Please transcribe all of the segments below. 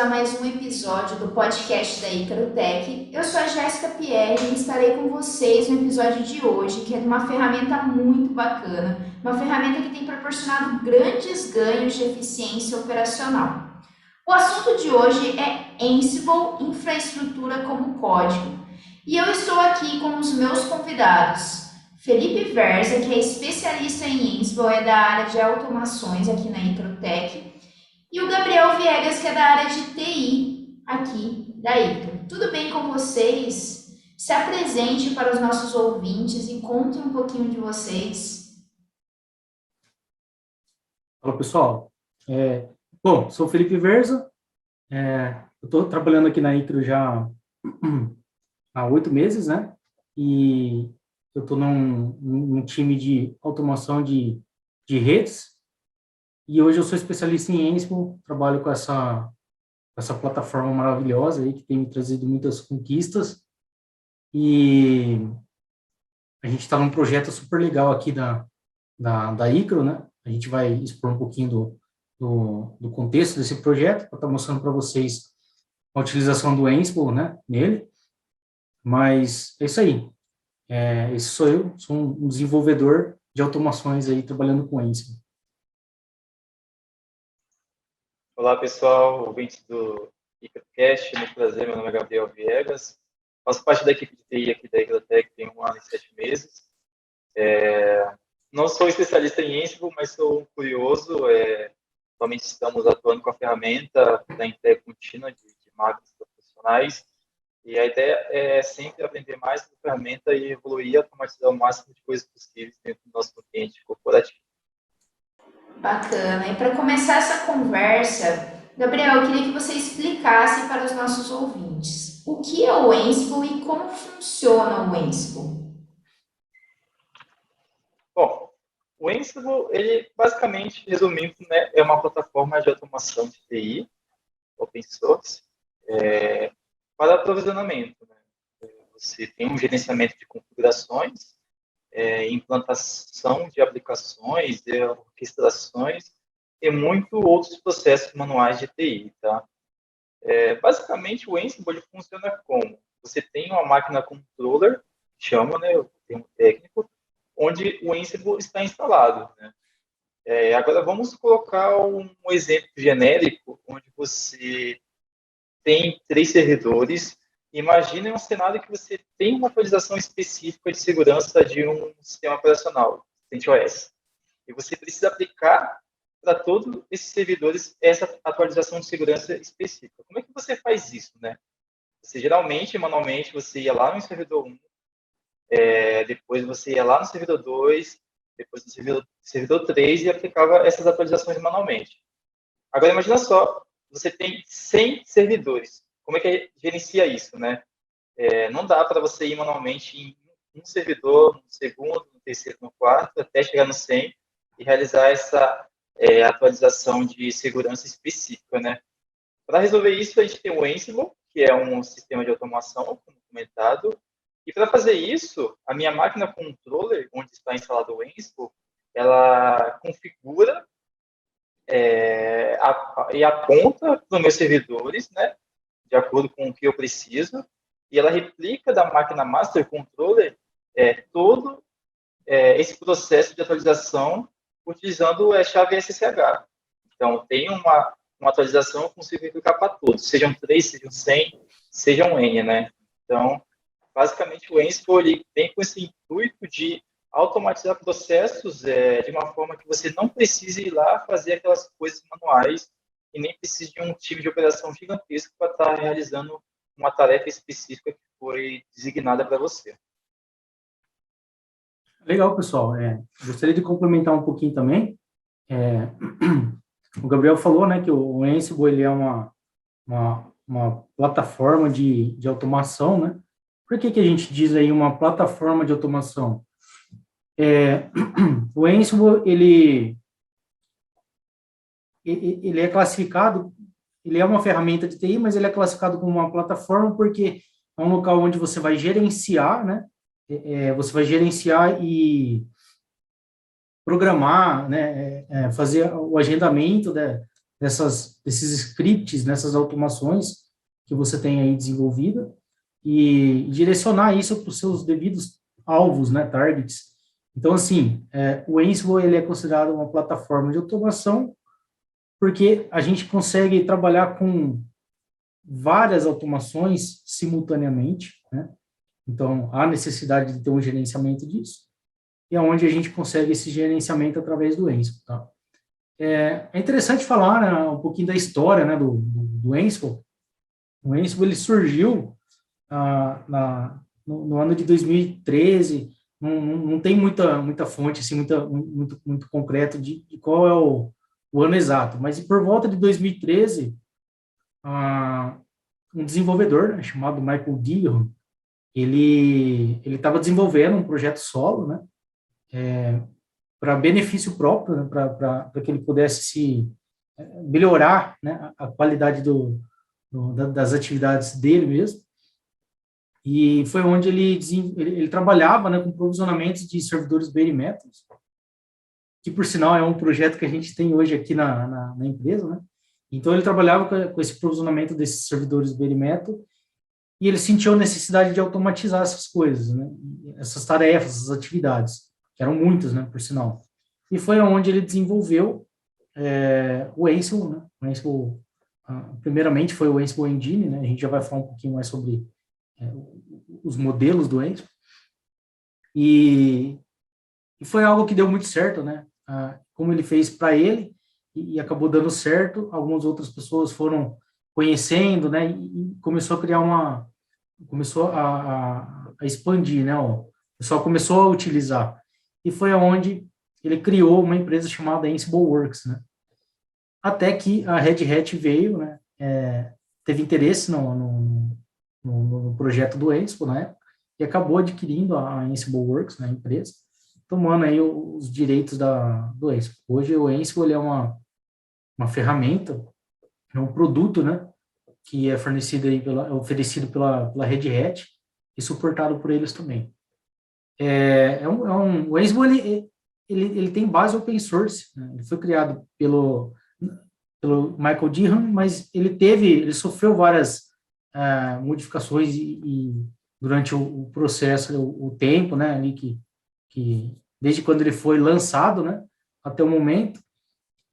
a mais um episódio do podcast da Icrotech. Eu sou a Jéssica Pierre e estarei com vocês no episódio de hoje, que é de uma ferramenta muito bacana, uma ferramenta que tem proporcionado grandes ganhos de eficiência operacional. O assunto de hoje é Ansible Infraestrutura como Código. E eu estou aqui com os meus convidados. Felipe Verza, que é especialista em Ansible, é da área de automações aqui na Icrotech. E o Gabriel Viegas, que é da área de TI aqui da Icro. Tudo bem com vocês? Se apresente para os nossos ouvintes e conte um pouquinho de vocês. Fala, pessoal. Bom, sou o Felipe Verza, eu estou trabalhando aqui na Icro já há 8 meses, né? E eu estou num time de automação de redes, e hoje eu sou especialista em Ansible, trabalho com essa plataforma maravilhosa aí, que tem me trazido muitas conquistas, e a gente está num projeto super legal aqui da Icro, né? A gente vai expor um pouquinho do contexto desse projeto, para estar mostrando para vocês a utilização do Ansible, né, nele. Mas é isso aí. Esse sou eu, sou um desenvolvedor de automações aí, trabalhando com Ansible. Olá, pessoal, ouvintes do Icrocast, muito prazer, meu nome é Gabriel Viegas, faço parte da equipe de TI aqui da Icrotech, tem 1 ano e 7 meses. Não sou especialista em Ansible, mas sou um curioso. Atualmente estamos atuando com a ferramenta da entrega contínua de máquinas profissionais, e a ideia é sempre aprender mais sobre a ferramenta e evoluir e automatizar o máximo de coisas possíveis dentro do nosso ambiente corporativo. Bacana. E para começar essa conversa, Gabriel, eu queria que você explicasse para os nossos ouvintes o que é o Ansible e como funciona o Ansible. Bom, o Ansible, ele basicamente, resumindo, né, é uma plataforma de automação de TI, open source, para aprovisionamento, né? Você tem um gerenciamento de configurações, implantação de aplicações, orquestrações e muito outros processos manuais de TI, tá? Basicamente, o Ansible funciona como? Você tem uma máquina controller, chama, né, o termo técnico, onde o Ansible está instalado, né? Agora, vamos colocar um exemplo genérico, onde você tem 3 servidores. Imagine um cenário que você tem uma atualização específica de segurança de um sistema operacional, CentOS, e você precisa aplicar para todos esses servidores essa atualização de segurança específica. Como é que você faz isso, né? Você geralmente, manualmente, você ia lá no servidor 1, depois você ia lá no servidor 2, depois no servidor 3 e aplicava essas atualizações manualmente. Agora, imagina só, você tem 100 servidores. Como é que gerencia isso, né? Não dá para você ir manualmente em um servidor, no segundo, no terceiro, no quarto, até chegar no 100 e realizar essa atualização de segurança específica, né? Para resolver isso, a gente tem o Ansible, que é um sistema de automação, como comentado. E para fazer isso, a minha máquina controller, onde está instalado o Ansible, ela configura e aponta para os meus servidores, né, de acordo com o que eu preciso, e ela replica da máquina master controller todo esse processo de atualização utilizando a chave SSH. Então, tem uma atualização que eu consigo replicar para todos, sejam 3, sejam 100, sejam N, né? Então, basicamente, o Ansible ele vem com esse intuito de automatizar processos de uma forma que você não precise ir lá fazer aquelas coisas manuais e nem precise de um time de operação gigantesco para estar realizando uma tarefa específica que foi designada para você. Legal, pessoal. Gostaria de complementar um pouquinho também. O Gabriel falou, né, que o Ansible ele é uma plataforma de automação, né? Por que a gente diz aí uma plataforma de automação? O Ansible, ele é classificado, ele é uma ferramenta de TI, mas ele é classificado como uma plataforma porque é um local onde você vai gerenciar, né? Você vai gerenciar e programar, né? Fazer o agendamento desses scripts, nessas automações que você tem aí desenvolvida, e direcionar isso para os seus devidos alvos, né, targets. Então, assim, o Ansible, ele é considerado uma plataforma de automação, porque a gente consegue trabalhar com várias automações simultaneamente, né? Então, há necessidade de ter um gerenciamento disso, e é onde a gente consegue esse gerenciamento através do Ansible, tá? É interessante falar, né, um pouquinho da história, né, do Ansible. O Ansible, ele surgiu no ano de 2013, não tem muita fonte, assim, muito concreto de qual é o ano exato, mas por volta de 2013, um desenvolvedor, né, chamado Michael Gilliam, ele estava desenvolvendo um projeto solo, né, para benefício próprio, né, para que ele pudesse melhorar, né, a qualidade das atividades dele mesmo. E foi onde ele trabalhava, né, com provisionamentos de servidores bare metal, que, por sinal, é um projeto que a gente tem hoje aqui na empresa, né? Então, ele trabalhava com esse provisionamento desses servidores bare metal, e ele sentiu a necessidade de automatizar essas coisas, né? Essas tarefas, essas atividades, que eram muitas, né, por sinal. E foi onde ele desenvolveu o Ansible, né? O Ansible, primeiramente, foi o Ansible Engine, né? A gente já vai falar um pouquinho mais sobre os modelos do Ansible. E foi algo que deu muito certo, né? Como ele fez para ele, e acabou dando certo, algumas outras pessoas foram conhecendo, né? E começou a criar começou a expandir, né? O pessoal começou a utilizar. E foi onde ele criou uma empresa chamada Ansible Works, né? Até que a Red Hat veio, né? Teve interesse no projeto do Ansible, né? E acabou adquirindo a Ansible Works, né, a empresa, tomando aí os direitos do Ansible. Hoje o Ansible é uma ferramenta, é um produto, né, que é fornecido aí oferecido pela Red Hat e suportado por eles também. O Ansible, ele tem base open source, né? Ele foi criado pelo Michael Dirham, mas ele sofreu várias modificações durante o processo, o tempo, né, ali que desde quando ele foi lançado, né, até o momento.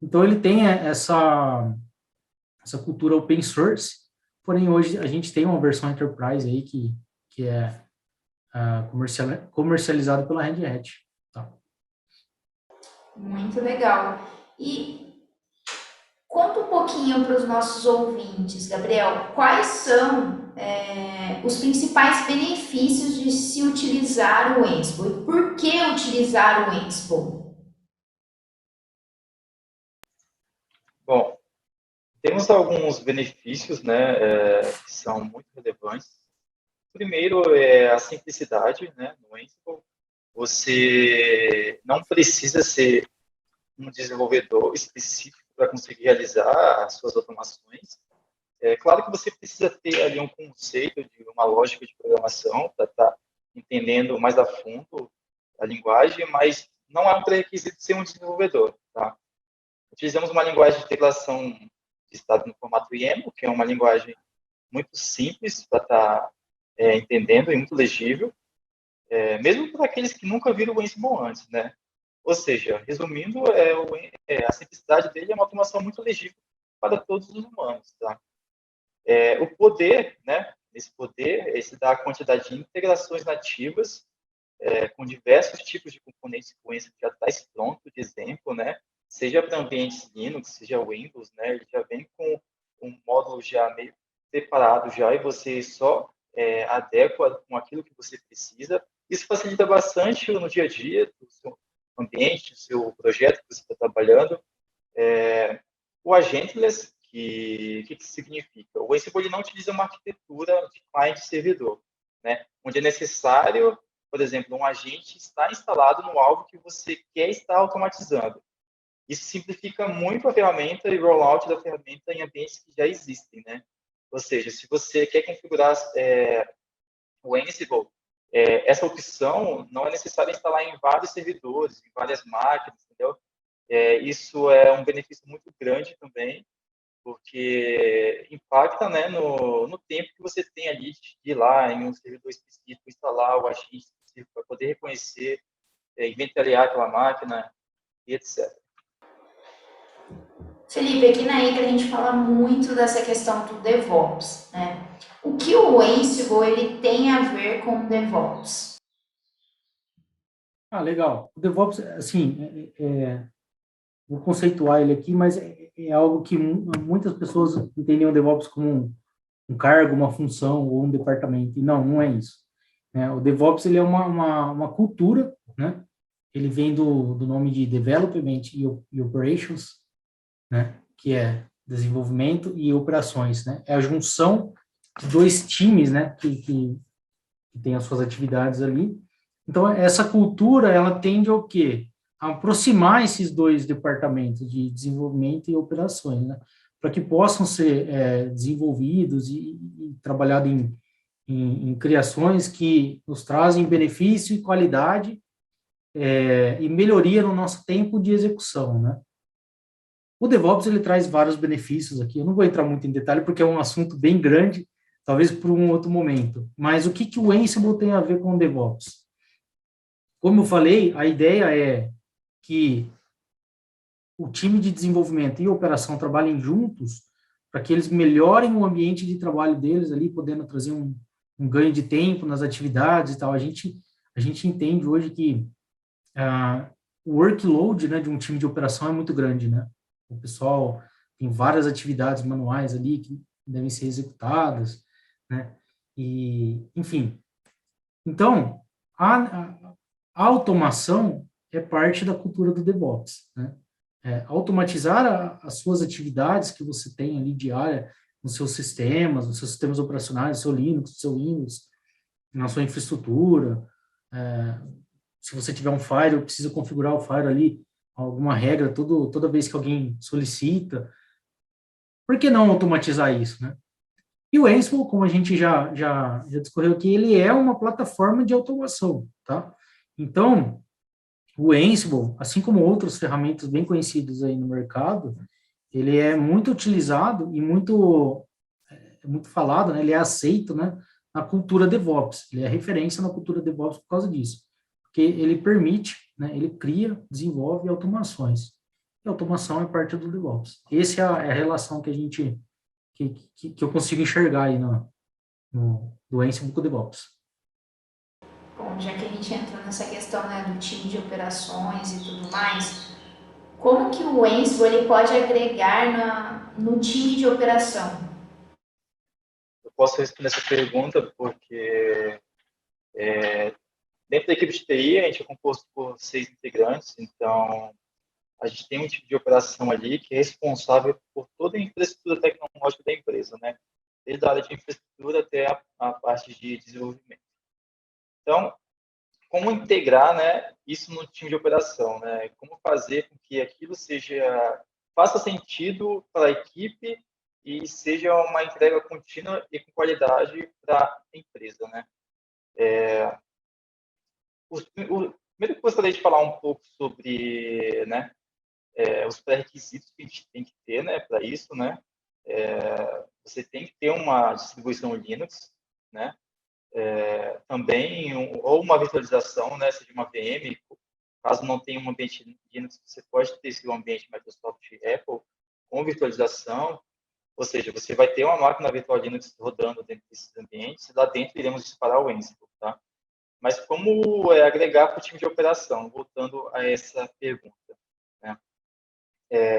Então ele tem essa cultura open source, porém hoje a gente tem uma versão enterprise aí que é comercializada pela Red Hat. Tá? Muito legal. E conta um pouquinho para os nossos ouvintes, Gabriel, quais são os principais benefícios de se utilizar o Ansible e por que utilizar o Ansible? Bom, temos alguns benefícios, né, que são muito relevantes. Primeiro é a simplicidade, né, no Ansible. Você não precisa ser um desenvolvedor específico para conseguir realizar as suas automações. É claro que você precisa ter ali um conceito de uma lógica de programação para estar entendendo mais a fundo a linguagem, mas não é um pré-requisito ser um desenvolvedor, tá? Utilizamos uma linguagem de integração de estado no formato YAML, que é uma linguagem muito simples para estar entendendo e muito legível, mesmo para aqueles que nunca viram o Ansible antes, né? Ou seja, resumindo, a simplicidade dele é uma automação muito legível para todos os humanos, tá? O poder, né? Esse poder, esse dá a quantidade de integrações nativas com diversos tipos de componentes que o Ansible já traz pronto, de exemplo, né? Seja para ambientes Linux, seja Windows, né? Ele já vem com um módulo já meio preparado já e você só adequa com aquilo que você precisa. Isso facilita bastante no dia a dia do seu ambiente, do seu projeto que você está trabalhando. O agentless, que significa? O Ansible não utiliza uma arquitetura de client-servidor, né? Onde é necessário, por exemplo, um agente estar instalado no alvo que você quer estar automatizando. Isso simplifica muito a ferramenta e o rollout da ferramenta em ambientes que já existem, né? Ou seja, se você quer configurar o Ansible, essa opção não é necessário instalar em vários servidores, em várias máquinas, entendeu? Isso é um benefício muito grande também, porque impacta, né, no tempo que você tem ali de ir lá em um servidor específico, instalar o agente específico para poder reconhecer, inventariar aquela máquina e etc. Felipe, aqui na ICA a gente fala muito dessa questão do DevOps, né? O que o Ansible ele tem a ver com o DevOps? Ah, legal. O DevOps, assim, vou conceituar ele aqui, mas é algo que muitas pessoas entendem o DevOps como um cargo, uma função ou um departamento. E não, não é isso. O DevOps ele é uma cultura, né? Ele vem do nome de Development e Operations, né? Que é desenvolvimento e operações, né? É a junção de dois times, né? Que tem as suas atividades ali. Então, essa cultura, ela tende ao quê? A aproximar esses dois departamentos de desenvolvimento e operações, né? Para que possam ser desenvolvidos e trabalhado em criações que nos trazem benefício e qualidade e melhoria no nosso tempo de execução, né? O DevOps, ele traz vários benefícios aqui, eu não vou entrar muito em detalhe, porque é um assunto bem grande, talvez por um outro momento, mas o que o Ansible tem a ver com o DevOps? Como eu falei, a ideia é que o time de desenvolvimento e operação trabalhem juntos para que eles melhorem o ambiente de trabalho deles ali, podendo trazer um ganho de tempo nas atividades e tal. A gente entende hoje que o workload, né, de um time de operação é muito grande, né? O pessoal tem várias atividades manuais ali que devem ser executadas, né? E, enfim. Então, a automação é parte da cultura do DevOps, né? Automatizar as suas atividades que você tem ali diária nos seus sistemas operacionais, no seu Linux, no seu Windows, na sua infraestrutura. Se você tiver um Firewall, precisa configurar o Firewall ali, alguma regra toda vez que alguém solicita. Por que não automatizar isso, né? E o Ansible, como a gente já discorreu aqui, ele é uma plataforma de automação, tá? Então, o Ansible, assim como outras ferramentas bem conhecidas aí no mercado, ele é muito utilizado e muito falado, né? Ele é aceito, né? Na cultura DevOps. Ele é referência na cultura DevOps por causa disso. Porque ele permite, né? Ele cria, desenvolve automações. E automação é parte do DevOps. Essa é a relação que a gente que eu consigo enxergar aí do Ansible com o DevOps. Bom, já que a gente entrou nessa questão, né, do time de operações e tudo mais, como que o Ansible ele pode agregar no time de operação? Eu posso responder essa pergunta porque dentro da equipe de TI a gente é composto por 6 integrantes, então a gente tem um time de operação ali que é responsável por toda a infraestrutura tecnológica da empresa, né? Desde a área de infraestrutura até a parte de desenvolvimento. Então, como integrar, né, isso no time de operação, né? Como fazer com que aquilo faça sentido para a equipe e seja uma entrega contínua e com qualidade para a empresa, né? Primeiro que eu gostaria de falar um pouco sobre, né, os pré-requisitos que a gente tem que ter, né, para isso, né? Você tem que ter uma distribuição Linux, né? Também ou uma virtualização, né, seja uma VM. Caso não tenha um ambiente Linux, você pode ter esse ambiente Microsoft Apple com virtualização, ou seja, você vai ter uma máquina virtual Linux rodando dentro desses ambientes, e lá dentro iremos disparar o Ansible, tá? Mas como agregar para o time de operação, voltando a essa pergunta, né?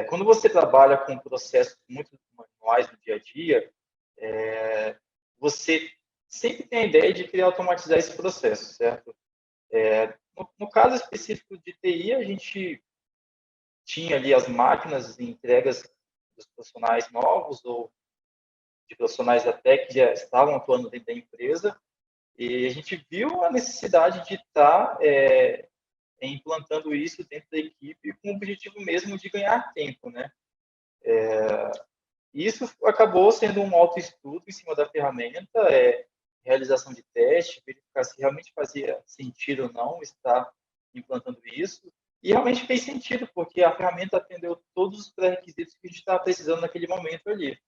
Quando você trabalha com processos muito manuais no dia a dia, você sempre tem a ideia de querer automatizar esse processo, certo? No caso específico de TI, a gente tinha ali as máquinas de entregas dos profissionais novos ou de profissionais até que já estavam atuando dentro da empresa, e a gente viu a necessidade de estar implantando isso dentro da equipe com o objetivo mesmo de ganhar tempo, né? Isso acabou sendo um autoestudo em cima da ferramenta, realização de teste, verificar se realmente fazia sentido ou não estar implantando isso. E realmente fez sentido, porque a ferramenta atendeu todos os pré-requisitos que a gente estava precisando naquele momento ali.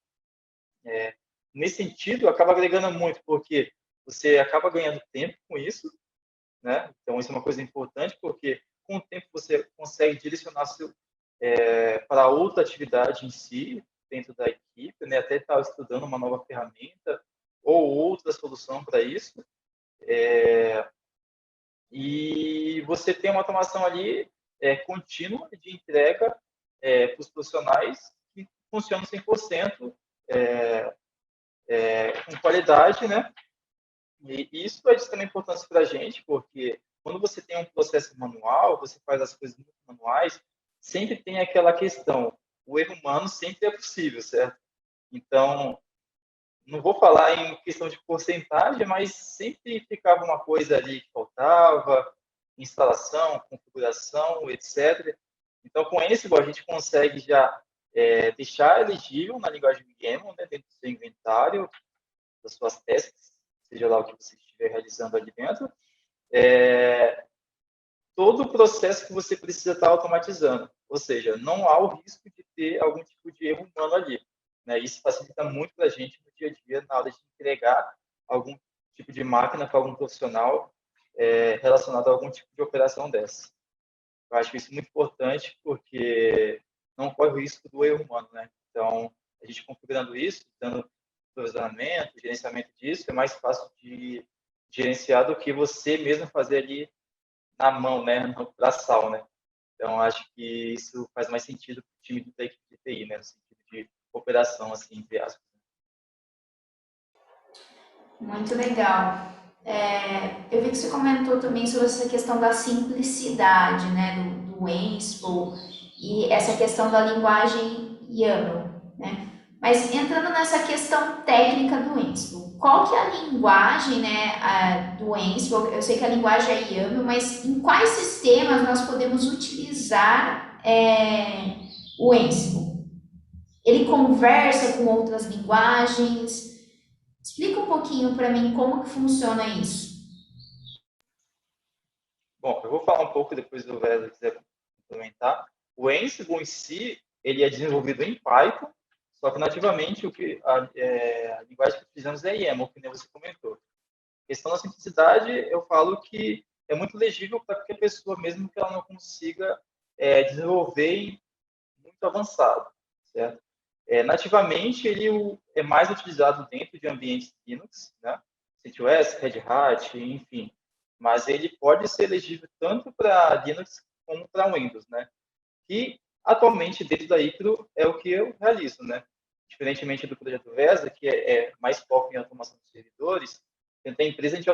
Nesse sentido, acaba agregando muito, porque você acaba ganhando tempo com isso, né? Então, isso é uma coisa importante, porque com o tempo você consegue direcionar para outra atividade em si, dentro da equipe, né? Até estar estudando uma nova ferramenta ou outra solução para isso. E você tem uma automação ali contínua de entrega para os profissionais que funcionam 100% com qualidade, né? E isso é de extrema importância para a gente, porque quando você tem um processo manual, você faz as coisas muito manuais, sempre tem aquela questão, o erro humano sempre é possível, certo? Então, não vou falar em questão de porcentagem, mas sempre ficava uma coisa ali que faltava, instalação, configuração, etc. Então, com Ansible, a gente consegue já deixar elegível na linguagem YAML, né, dentro do seu inventário, das suas tasks, seja lá o que você estiver realizando ali dentro, todo o processo que você precisa estar automatizando. Ou seja, não há o risco de ter algum tipo de erro humano ali. Né? Isso facilita muito para a gente no dia a dia, na hora de entregar algum tipo de máquina para algum profissional relacionado a algum tipo de operação dessa. Eu acho isso muito importante, porque não corre o risco do erro humano. Né? Então, a gente configurando isso, dando provisionamento, gerenciamento disso, é mais fácil de gerenciar do que você mesmo fazer ali na mão, né, no braçal, né? Então, acho que isso faz mais sentido para o time da equipe de TI, né, no sentido de operação, assim, entre aspas. Muito legal. Eu vi que você comentou também sobre essa questão da simplicidade, né, do Ansible e essa questão da linguagem YAML, né? Mas entrando nessa questão técnica do Ansible, qual que é a linguagem, né, do Ansible? Eu sei que a linguagem é YAML, mas em quais sistemas nós podemos utilizar o Ansible? Ele conversa com outras linguagens? Explica um pouquinho para mim como que funciona isso. Bom, eu vou falar um pouco, depois do Wesley quiser complementar. O Ansible em si, ele é desenvolvido em Python, só que nativamente a linguagem que utilizamos é YAML, que nem você comentou. A questão da simplicidade, eu falo que é muito legível para qualquer pessoa, mesmo que ela não consiga desenvolver muito avançado, certo? Nativamente, ele é mais utilizado dentro de ambientes Linux, né? CentOS, Red Hat, enfim. Mas ele pode ser elegível tanto para Linux como para Windows, né? E, atualmente, dentro da Icro, é o que eu realizo, né? Diferentemente do projeto VESA, que é mais foco em automação de servidores, dentro da empresa a gente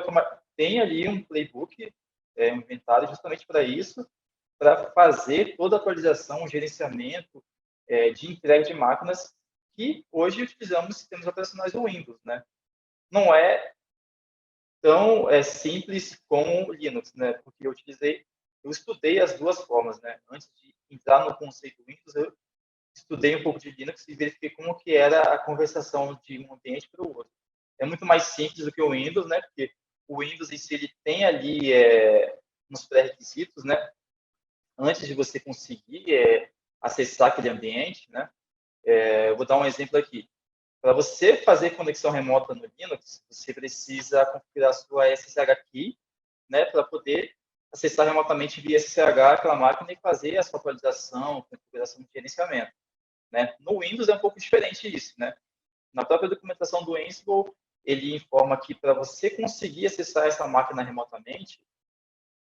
tem ali um playbook, um inventário justamente para isso, para fazer toda a atualização, o gerenciamento de entrega de máquinas que hoje utilizamos sistemas operacionais do Windows, né? Não é tão simples como o Linux, né? Porque eu estudei as duas formas, né? Antes de entrar no conceito Windows, eu estudei um pouco de Linux e verifiquei como que era a conversação de um ambiente para o outro. É muito mais simples do que o Windows, né? Porque o Windows em si ele tem ali uns pré-requisitos, né? Antes de você conseguir acessar aquele ambiente, né? Eu vou dar um exemplo aqui. Para você fazer conexão remota no Linux, você precisa configurar a sua SSH key, né, para poder acessar remotamente via SSH aquela máquina e fazer a sua atualização, configuração de gerenciamento. Né? No Windows é um pouco diferente isso, né? Na própria documentação do Ansible, ele informa que para você conseguir acessar essa máquina remotamente,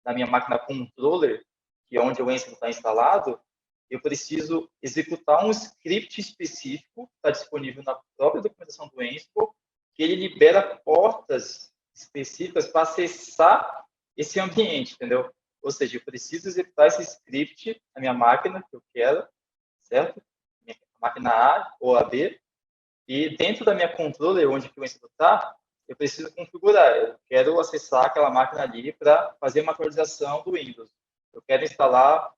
na minha máquina controller, que é onde o Ansible está instalado, eu preciso executar um script específico, está disponível na própria documentação do Ansible, que ele libera portas específicas para acessar esse ambiente, entendeu? Ou seja, eu preciso executar esse script na minha máquina que eu quero, certo? Minha máquina A ou a B, e dentro da minha controller, onde que o Ansible está, eu preciso configurar. Eu quero acessar aquela máquina ali para fazer uma atualização do Windows. Eu quero instalar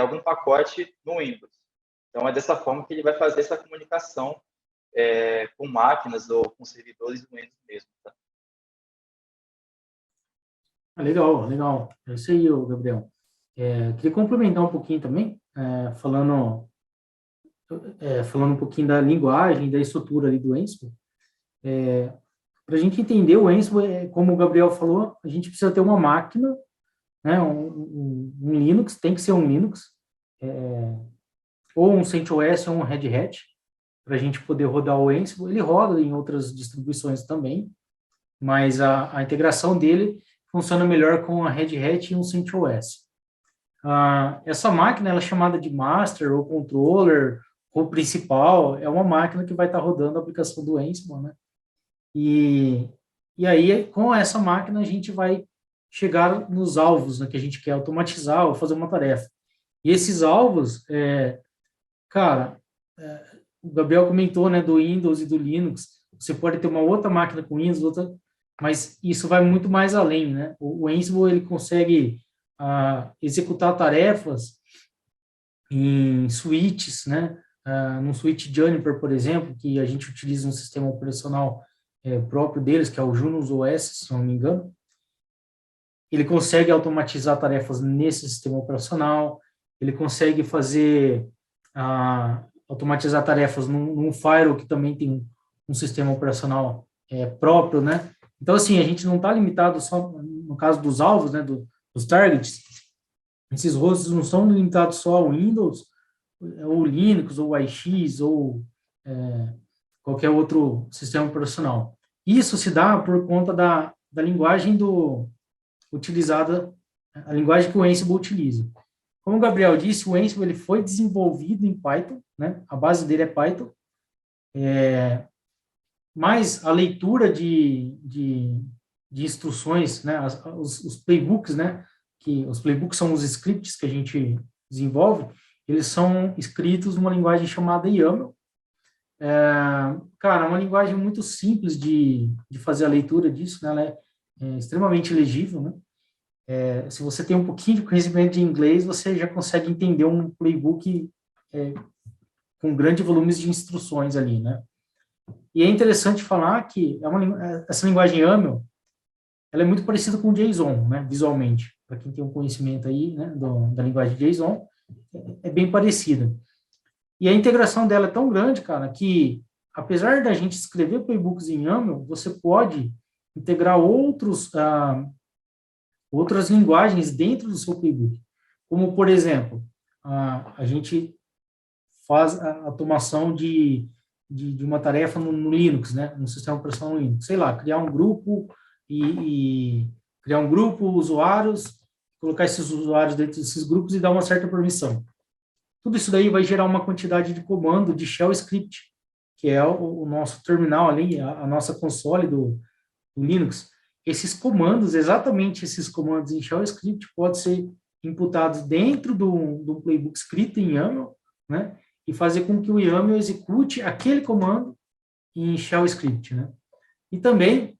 algum pacote no Windows. Então, é dessa forma que ele vai fazer essa comunicação com máquinas ou com servidores do Windows mesmo. Tá? Legal, legal. É isso aí, Gabriel. Queria complementar um pouquinho também, falando um pouquinho da linguagem, da estrutura ali do Ansible. Para a gente entender o Ansible, como o Gabriel falou, a gente precisa ter uma máquina, né, um Linux, tem que ser um Linux, ou um CentOS ou um Red Hat, para a gente poder rodar o Ansible. Ele roda em outras distribuições também, mas a integração dele funciona melhor com a Red Hat e um CentOS. Essa máquina ela é chamada de master ou controller ou principal, é uma máquina que vai estar rodando a aplicação do Ansible, né? E aí, com essa máquina, a gente vai chegar nos alvos, né, que a gente quer automatizar ou fazer uma tarefa. E esses alvos, o Gabriel comentou, né, do Windows e do Linux. Você pode ter uma outra máquina com Windows, outra, mas isso vai muito mais além, né? O Ansible, ele consegue executar tarefas em switches, né? No switch Juniper, por exemplo, que a gente utiliza um sistema operacional próprio deles, que é o Junos OS, se não me engano. Ele consegue automatizar tarefas nesse sistema operacional, ele consegue automatizar tarefas num firewall que também tem um sistema operacional próprio, né? Então, assim, a gente não está limitado só, no caso dos alvos, né, dos targets, esses hosts não são limitados só ao Windows, ou Linux, ou AIX, ou qualquer outro sistema operacional. Isso se dá por conta da linguagem utilizada, a linguagem que o Ansible utiliza. Como o Gabriel disse, o Ansible ele foi desenvolvido em Python, né? A base dele é Python, mas a leitura de instruções, né? Os playbooks, né? Que os playbooks são os scripts que a gente desenvolve, eles são escritos numa linguagem chamada YAML. Cara, é uma linguagem muito simples de fazer a leitura disso, né? Ela é extremamente legível, né? Se você tem um pouquinho de conhecimento de inglês, você já consegue entender um playbook com grandes volumes de instruções ali, né? E é interessante falar que essa linguagem YAML, ela é muito parecida com o JSON, né? Visualmente, para quem tem um conhecimento aí, né? Da linguagem JSON, é bem parecida. E a integração dela é tão grande, cara, que apesar da gente escrever playbooks em YAML, você pode integrar outras linguagens dentro do seu playbook. Como, por exemplo, a gente faz a automação de uma tarefa no Linux, né, no sistema operacional Linux. Sei lá, criar um grupo criar um grupo, usuários, colocar esses usuários dentro desses grupos e dar uma certa permissão. Tudo isso daí vai gerar uma quantidade de comando de shell script, que é o nosso terminal ali, a nossa console do Linux. Esses comandos, exatamente esses comandos em shell script, podem ser imputados dentro do playbook escrito em YAML, né, e fazer com que o YAML execute aquele comando em shell script, né. E também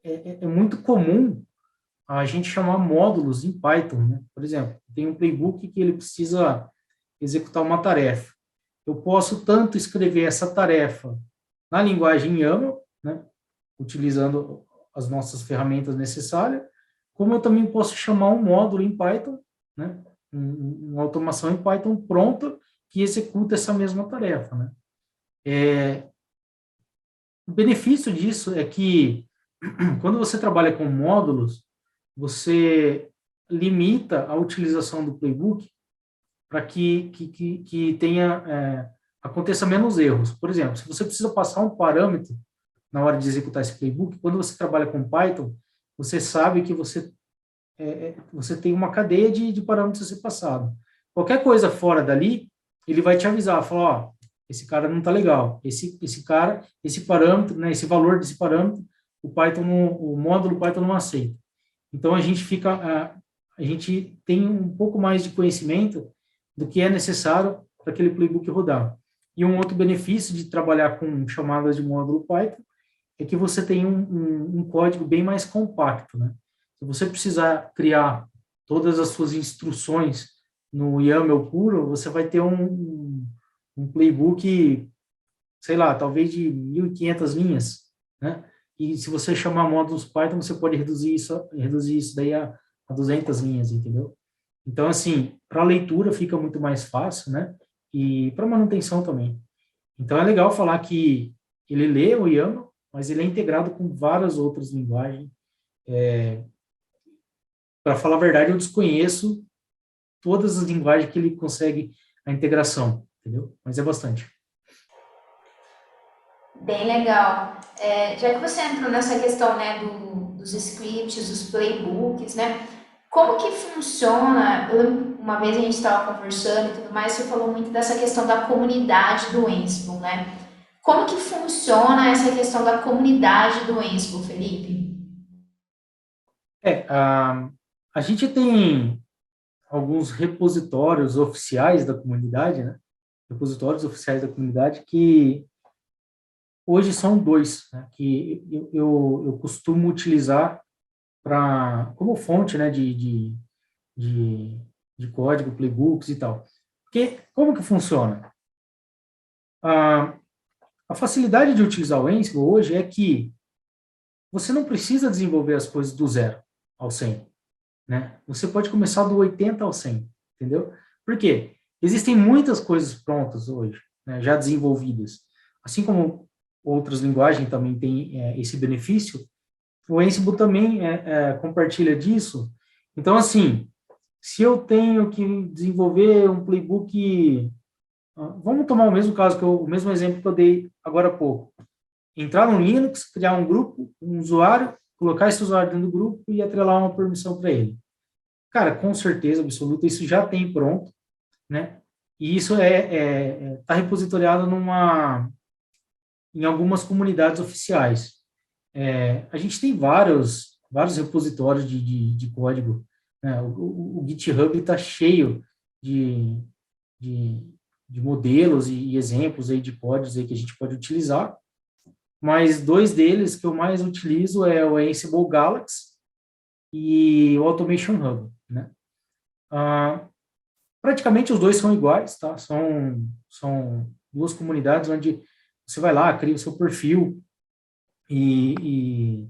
é muito comum a gente chamar módulos em Python, né. Por exemplo, tem um playbook que ele precisa executar uma tarefa. Eu posso tanto escrever essa tarefa na linguagem YAML, né, utilizando as nossas ferramentas necessárias, como eu também posso chamar um módulo em Python, né, uma automação em Python pronta que executa essa mesma tarefa, né. O benefício disso é que, quando você trabalha com módulos, você limita a utilização do playbook para que aconteça menos erros. Por exemplo, se você precisa passar um parâmetro na hora de executar esse playbook, quando você trabalha com Python, você sabe que você tem uma cadeia de parâmetros a ser passado. Qualquer coisa fora dali, ele vai te avisar, falar, esse cara não está legal, esse parâmetro, né, esse valor desse parâmetro, o módulo Python não aceita. Então, a gente tem um pouco mais de conhecimento do que é necessário para aquele playbook rodar. E um outro benefício de trabalhar com chamadas de módulo Python é que você tem um código bem mais compacto, né? Se você precisar criar todas as suas instruções no YAML puro, você vai ter um playbook, sei lá, talvez de 1.500 linhas, né? E se você chamar módulos Python, você pode reduzir isso daí a 200 linhas, entendeu? Então, assim, para leitura fica muito mais fácil, né? E para manutenção também. Então, é legal falar que ele lê o YAML, mas ele é integrado com várias outras linguagens. Para falar a verdade, eu desconheço todas as linguagens que ele consegue a integração, entendeu? Mas é bastante. Bem legal. Já que você entrou nessa questão, né, dos scripts, dos playbooks, né? Como que funciona? Eu lembro uma vez a gente estava conversando e tudo mais, você falou muito dessa questão da comunidade do Ansible, né? Como que funciona essa questão da comunidade do Ansible, Felipe? A gente tem alguns repositórios oficiais da comunidade, né? Repositórios oficiais da comunidade que hoje são dois, né? Que eu costumo utilizar como fonte, né? De, de código, playbooks e tal. Porque como que funciona? A, a facilidade de utilizar o Ansible hoje é que você não precisa desenvolver as coisas do 0 ao 100, né? Você pode começar do 80 ao 100, entendeu? Por quê? Existem muitas coisas prontas hoje, né, já desenvolvidas. Assim como outras linguagens também têm esse benefício, o Ansible também compartilha disso. Então, assim, se eu tenho que desenvolver um playbook, vamos tomar o mesmo caso, o mesmo exemplo que eu dei agora há pouco. Entrar no Linux, criar um grupo, um usuário, colocar esse usuário dentro do grupo e atrelar uma permissão para ele. Cara, com certeza absoluta, isso já tem pronto, né? E isso está repositoriado em algumas comunidades oficiais. A gente tem vários repositórios de código, né? O GitHub está cheio de, de, de modelos e exemplos aí de códigos aí que a gente pode utilizar, mas dois deles que eu mais utilizo é o Ansible Galaxy e o Automation Hub, né? Praticamente os dois são iguais, tá? São duas comunidades onde você vai lá, cria o seu perfil e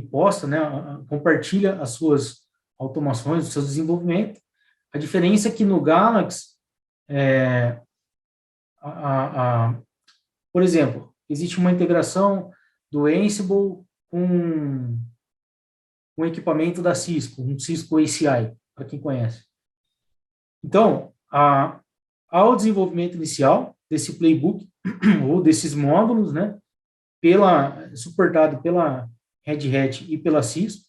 posta, né? Compartilha as suas automações, os seus desenvolvimentos. A diferença é que no Galaxy, é, a, a, por exemplo, existe uma integração do Ansible com um equipamento da Cisco, um Cisco ACI, para quem conhece. Então, ao desenvolvimento inicial desse playbook, ou desses módulos, né, suportado pela Red Hat e pela Cisco,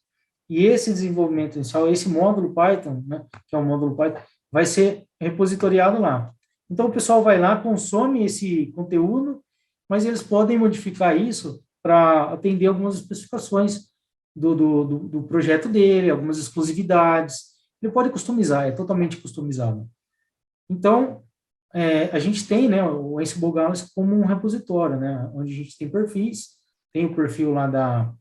e esse desenvolvimento inicial, esse módulo Python, né, que é o módulo Python, vai ser repositoriado lá. Então, o pessoal vai lá, consome esse conteúdo, mas eles podem modificar isso para atender algumas especificações do projeto dele, algumas exclusividades. Ele pode customizar, é totalmente customizado. Então, a gente tem, né, o Ansible Galaxy como um repositório, né, onde a gente tem perfis, tem o perfil lá da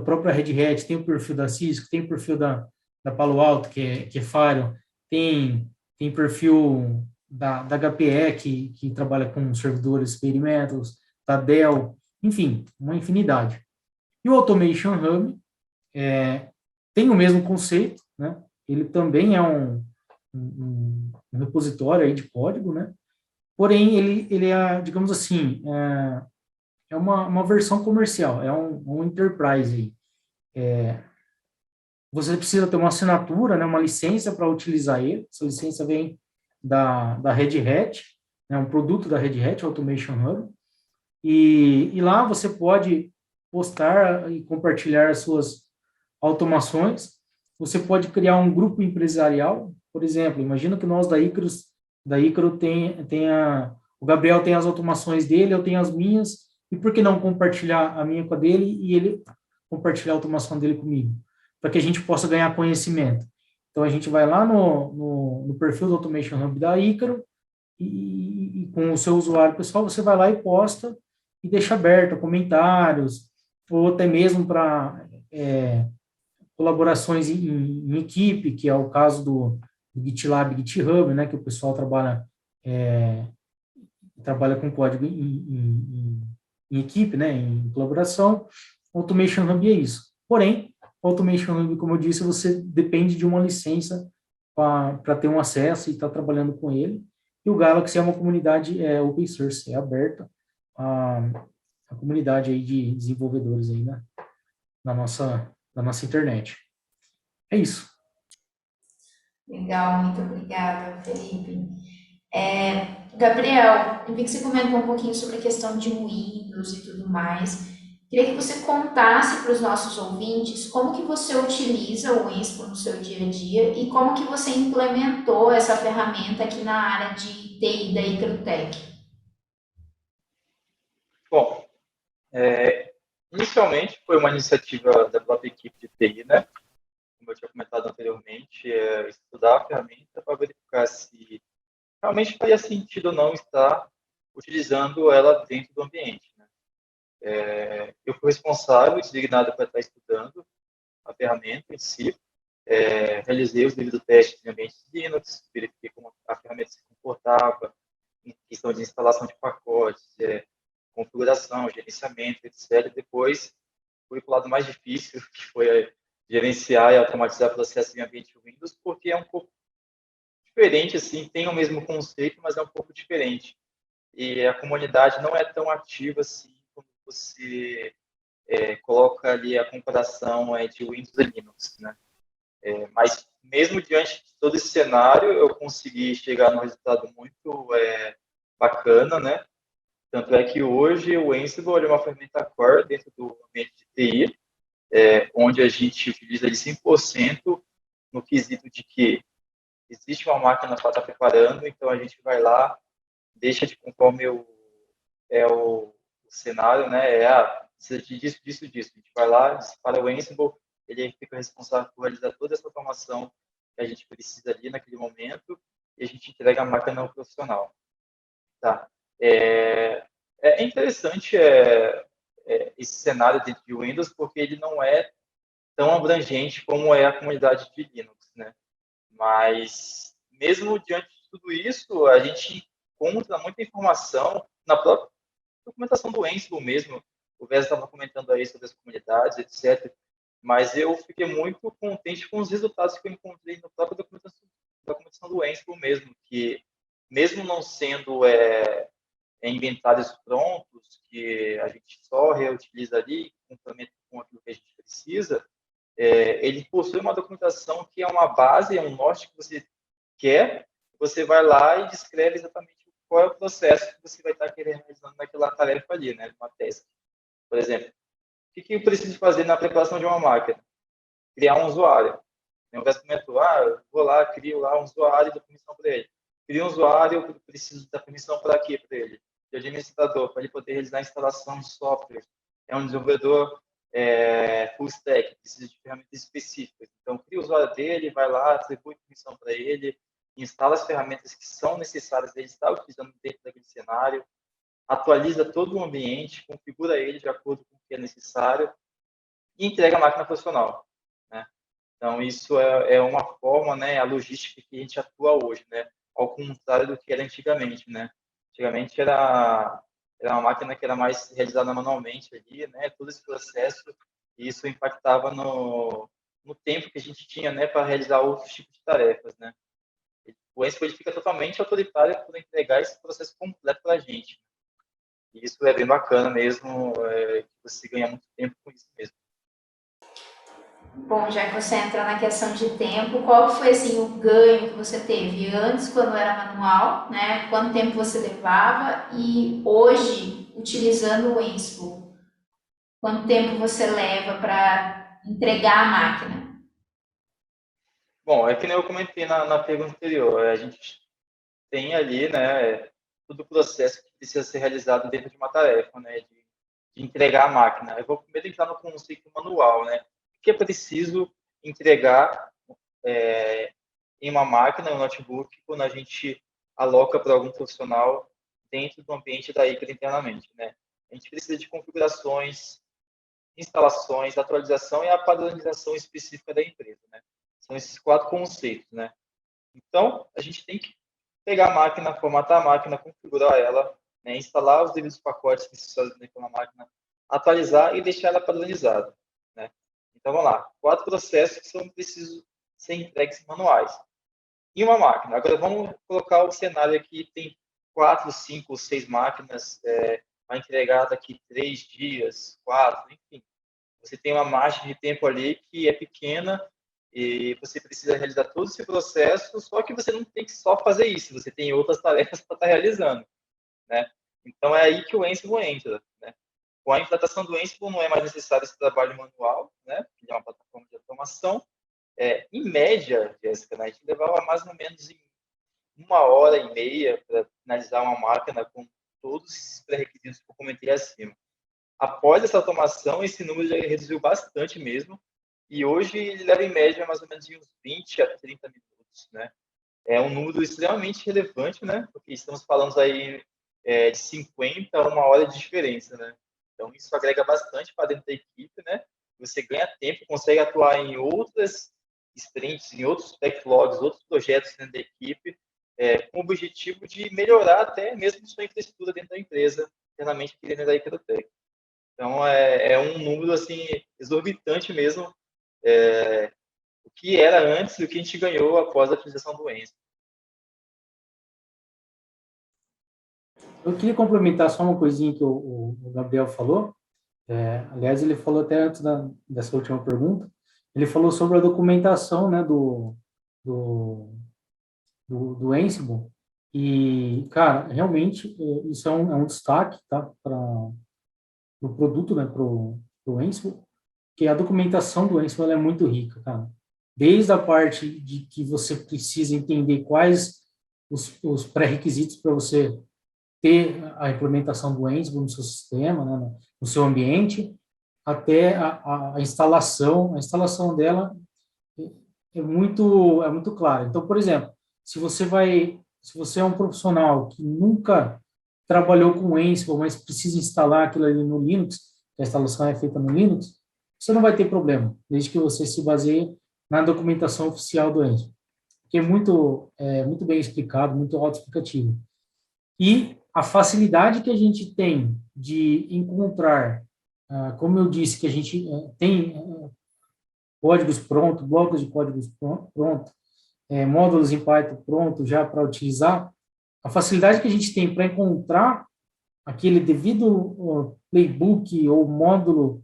própria Red Hat, tem o perfil da Cisco, tem o perfil da Palo Alto, que é Firewall, tem perfil da HPE, que trabalha com servidores bare metals, da Dell, enfim, uma infinidade. E o Automation Hub tem o mesmo conceito, né? Ele também é um repositório aí de código, né? Porém, ele é, digamos assim, uma versão comercial, é um enterprise aí. Você precisa ter uma assinatura, né, uma licença para utilizar ele. Essa licença vem da Red Hat, né, um produto da Red Hat, Automation Hub. E lá você pode postar e compartilhar as suas automações. Você pode criar um grupo empresarial, por exemplo, imagina que nós da Icaro o Gabriel tem as automações dele, eu tenho as minhas, e por que não compartilhar a minha com a dele e ele compartilhar a automação dele comigo? Para que a gente possa ganhar conhecimento. Então, a gente vai lá no perfil do Automation Hub da Icaro e com o seu usuário pessoal, você vai lá e posta e deixa aberto comentários, ou até mesmo para colaborações em equipe, que é o caso do GitLab e GitHub, né, que o pessoal trabalha com código em equipe, né, em colaboração. Automation Hub é isso. Porém, Automation Hub, como eu disse, você depende de uma licença para ter um acesso e estar trabalhando com ele. E o Galaxy é uma comunidade open source, é aberta a comunidade aí de desenvolvedores aí na nossa internet. É isso. Legal, muito obrigada, Felipe. Gabriel, eu vi que você comentou um pouquinho sobre a questão de Windows e tudo mais. Queria que você contasse para os nossos ouvintes como que você utiliza o Expo no seu dia a dia e como que você implementou essa ferramenta aqui na área de TI da Icrotec. Bom, inicialmente foi uma iniciativa da própria equipe de TI, né? Como eu tinha comentado anteriormente, estudar a ferramenta para verificar se realmente faria sentido ou não estar utilizando ela dentro do ambiente, né? Eu fui responsável, designado para estar estudando a ferramenta em si, realizei os devidos testes em ambientes Linux, verifiquei como a ferramenta se comportava, em questão de instalação de pacotes, configuração, gerenciamento, etc. Depois, fui para o lado mais difícil, que foi gerenciar e automatizar processos em ambiente Windows, porque é um pouco diferente, assim, tem o mesmo conceito, mas é um pouco diferente. E a comunidade não é tão ativa assim quando você coloca ali a comparação de Windows e Linux, né? Mas mesmo diante de todo esse cenário, eu consegui chegar num resultado muito bacana, né? Tanto é que hoje o Ansible é uma ferramenta core dentro do ambiente de TI, onde a gente utiliza ele 100% no quesito de que existe uma máquina para estar preparando, então a gente vai lá, deixa de conforme o cenário, né? Precisa disso, disso, disso. A gente vai lá, dispara o Ansible, ele fica responsável por realizar toda essa automação que a gente precisa ali naquele momento e a gente entrega a máquina ao profissional. Tá? É interessante esse cenário dentro de Windows porque ele não é tão abrangente como é a comunidade de Linux, né? Mas mesmo diante de tudo isso, a gente encontra muita informação na própria documentação do Ansible mesmo. O Vesa estava comentando aí sobre as comunidades, etc. Mas eu fiquei muito contente com os resultados que eu encontrei na própria documentação do Ansible mesmo, que mesmo não sendo inventários prontos, que a gente só reutiliza ali, complementa com aquilo que a gente precisa, ele possui uma documentação que é uma base, é um norte que você quer, você vai lá e descreve exatamente qual é o processo que você vai estar querendo realizando naquela tarefa ali, né, uma task. Por exemplo, o que eu preciso fazer na preparação de uma máquina? Criar um usuário. O Vesta comentou, eu vou lá, crio lá um usuário e dou permissão para ele. Crio um usuário, eu preciso dar permissão para quê para ele? De administrador, para ele poder realizar a instalação de software. É um desenvolvedor full stack, precisa de ferramentas específicas. Então, cria o usuário dele, vai lá, atribui permissão para ele, instala as ferramentas que são necessárias ele estar utilizando dentro daquele cenário, atualiza todo o ambiente, configura ele de acordo com o que é necessário e entrega a máquina profissional, né? Então, isso é uma forma, né, a logística que a gente atua hoje, né? Ao contrário do que era antigamente, né? Antigamente era uma máquina que era mais realizada manualmente ali, né? Todo esse processo, e isso impactava no tempo que a gente tinha, né, para realizar outros tipos de tarefas, né? O Ansible fica totalmente autoritário por entregar esse processo completo para a gente. E isso é bem bacana mesmo, você ganha muito tempo com isso mesmo. Bom, já que você entra na questão de tempo, qual foi assim o ganho que você teve antes, quando era manual, né? Quanto tempo você levava e hoje, utilizando o Ansible, quanto tempo você leva para entregar a máquina? Bom, é que nem eu comentei na pergunta anterior, a gente tem ali, né, todo o processo que precisa ser realizado dentro de uma tarefa, né, de entregar a máquina. Eu vou primeiro entrar no conceito manual, né, o que é preciso entregar em uma máquina, um notebook, quando a gente aloca para algum profissional dentro do ambiente da ICRA internamente, né. A gente precisa de configurações, instalações, atualização e a padronização específica da empresa, né. São esses 4 conceitos, né. Então, a gente tem que pegar a máquina, formatar a máquina, configurar ela, né, instalar os devidos pacotes necessários naquela máquina, atualizar e deixar ela padronizada, né. Então, vamos lá. 4 processos que são precisos ser entregues manuais. em uma máquina. Agora, vamos colocar o cenário aqui, tem 4, 5 ou 6 máquinas, vai entregar daqui 3 dias, 4, enfim. Você tem uma margem de tempo ali que é pequena e você precisa realizar todo esse processo, só que você não tem que só fazer isso, você tem outras tarefas para estar realizando, né? Então, é aí que o Ansible entra, né? Com a implantação do Ansible, não é mais necessário esse trabalho manual, né? Que é uma plataforma de automação. Em média, Jéssica, né, a gente levava mais ou menos em 1h30 para finalizar uma máquina com todos os pré-requisitos que eu comentei acima. Após essa automação, esse número já reduziu bastante mesmo, e hoje ele leva em média mais ou menos de uns 20 a 30 minutos, né? É um número extremamente relevante, né? Porque estamos falando aí de 50 a 1 hora de diferença, né? Então, isso agrega bastante para dentro da equipe, né? Você ganha tempo, consegue atuar em outras sprints, em outros backlogs, outros projetos dentro da equipe, com o objetivo de melhorar até mesmo sua infraestrutura dentro da empresa, internamente aqui dentro da Icrotec. Então, é um número, assim, exorbitante mesmo, o que era antes e o que a gente ganhou após a utilização do Enso. Eu queria complementar só uma coisinha que o Gabriel falou. Aliás, ele falou até antes dessa última pergunta, ele falou sobre a documentação, né, do Ansible, e, cara, realmente, isso é um destaque, tá, para o produto, né, pro Ansible, que a documentação do Ansible ela é muito rica, cara. Desde a parte de que você precisa entender quais os pré-requisitos para você ter a implementação do Ansible no seu sistema, né, no seu ambiente, até a instalação. A instalação dela é muito clara. Então, por exemplo, se você é um profissional que nunca trabalhou com Ansible, mas precisa instalar aquilo ali no Linux, que a instalação é feita no Linux, você não vai ter problema, desde que você se baseie na documentação oficial do Ansible, que é muito bem explicado, muito autoexplicativo. E a facilidade que a gente tem de encontrar, como eu disse, que a gente tem códigos prontos, blocos de códigos prontos, módulos em Python pronto já para utilizar, a facilidade que a gente tem para encontrar aquele devido playbook ou módulo,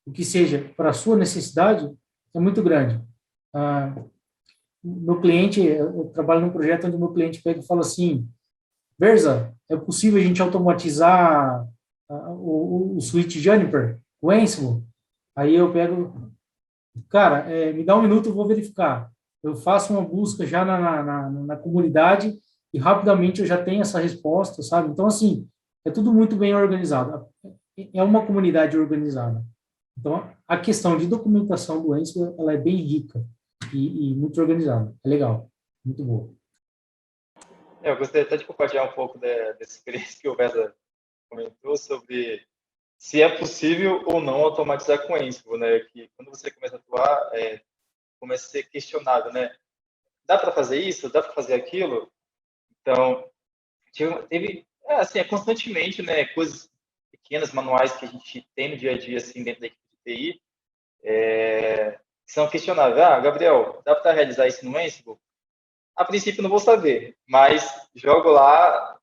o que seja, para a sua necessidade, é muito grande. Meu cliente, eu trabalho num projeto onde meu cliente pega e fala assim: Versa, é possível a gente automatizar o switch Juniper, o Ansible? Aí eu pego, cara, me dá um minuto, eu vou verificar. Eu faço uma busca já na comunidade e rapidamente eu já tenho essa resposta, sabe? Então, assim, é tudo muito bem organizado. É uma comunidade organizada. Então, a questão de documentação do Ansible, ela é bem rica e muito organizada. É legal, muito boa. Eu gostaria até de compartilhar um pouco dessa experiência que o Vesa comentou sobre se é possível ou não automatizar com Ansible, né? Que quando você começa a atuar, começa a ser questionado, né? Dá para fazer isso? Dá para fazer aquilo? Então, teve assim, constantemente, né? Coisas pequenas, manuais que a gente tem no dia a dia, assim, dentro da equipe de TI, que são questionáveis. Gabriel, dá para realizar isso no Ansible? A princípio, não vou saber, mas jogo lá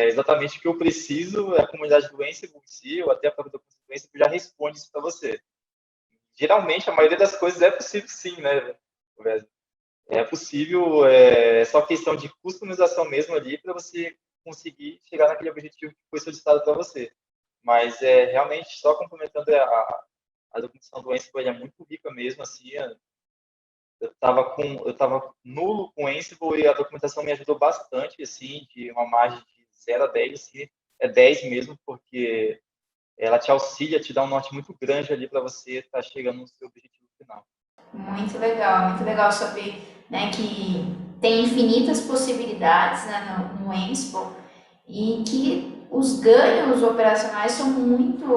exatamente o que eu preciso, a comunidade do Ansible em si, ou até a própria documentação do Ansible já responde isso para você. Geralmente, a maioria das coisas é possível sim, né? É possível, é só questão de customização mesmo ali para você conseguir chegar naquele objetivo que foi solicitado para você. Mas realmente, só complementando a documentação do Ansible, é muito rica mesmo, assim, eu estava nulo com Ansible e a documentação me ajudou bastante, assim, de uma margem de 0 a 10, assim, é 10 mesmo, porque ela te auxilia, te dá um norte muito grande ali para você estar chegando no seu objetivo final. Muito legal saber, né, que tem infinitas possibilidades, né, no Ansible e que os ganhos operacionais são muito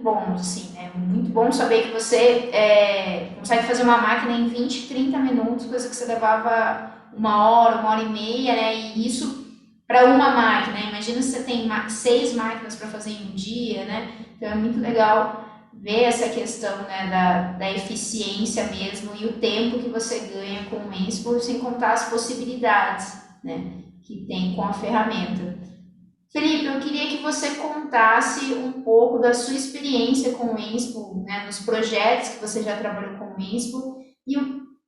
bons, assim, né? Muito bom saber que você consegue fazer uma máquina em 20, 30 minutos, coisa que você levava 1 hora e meia, né? E isso para uma máquina, né? Imagina se você tem 6 máquinas para fazer em um dia, né? Então é muito legal ver essa questão, né, da eficiência mesmo e o tempo que você ganha com o Ansible, sem contar as possibilidades, né, que tem com a ferramenta. Felipe, eu queria que você contasse um pouco da sua experiência com o Ansible, né, nos projetos que você já trabalhou com o Ansible e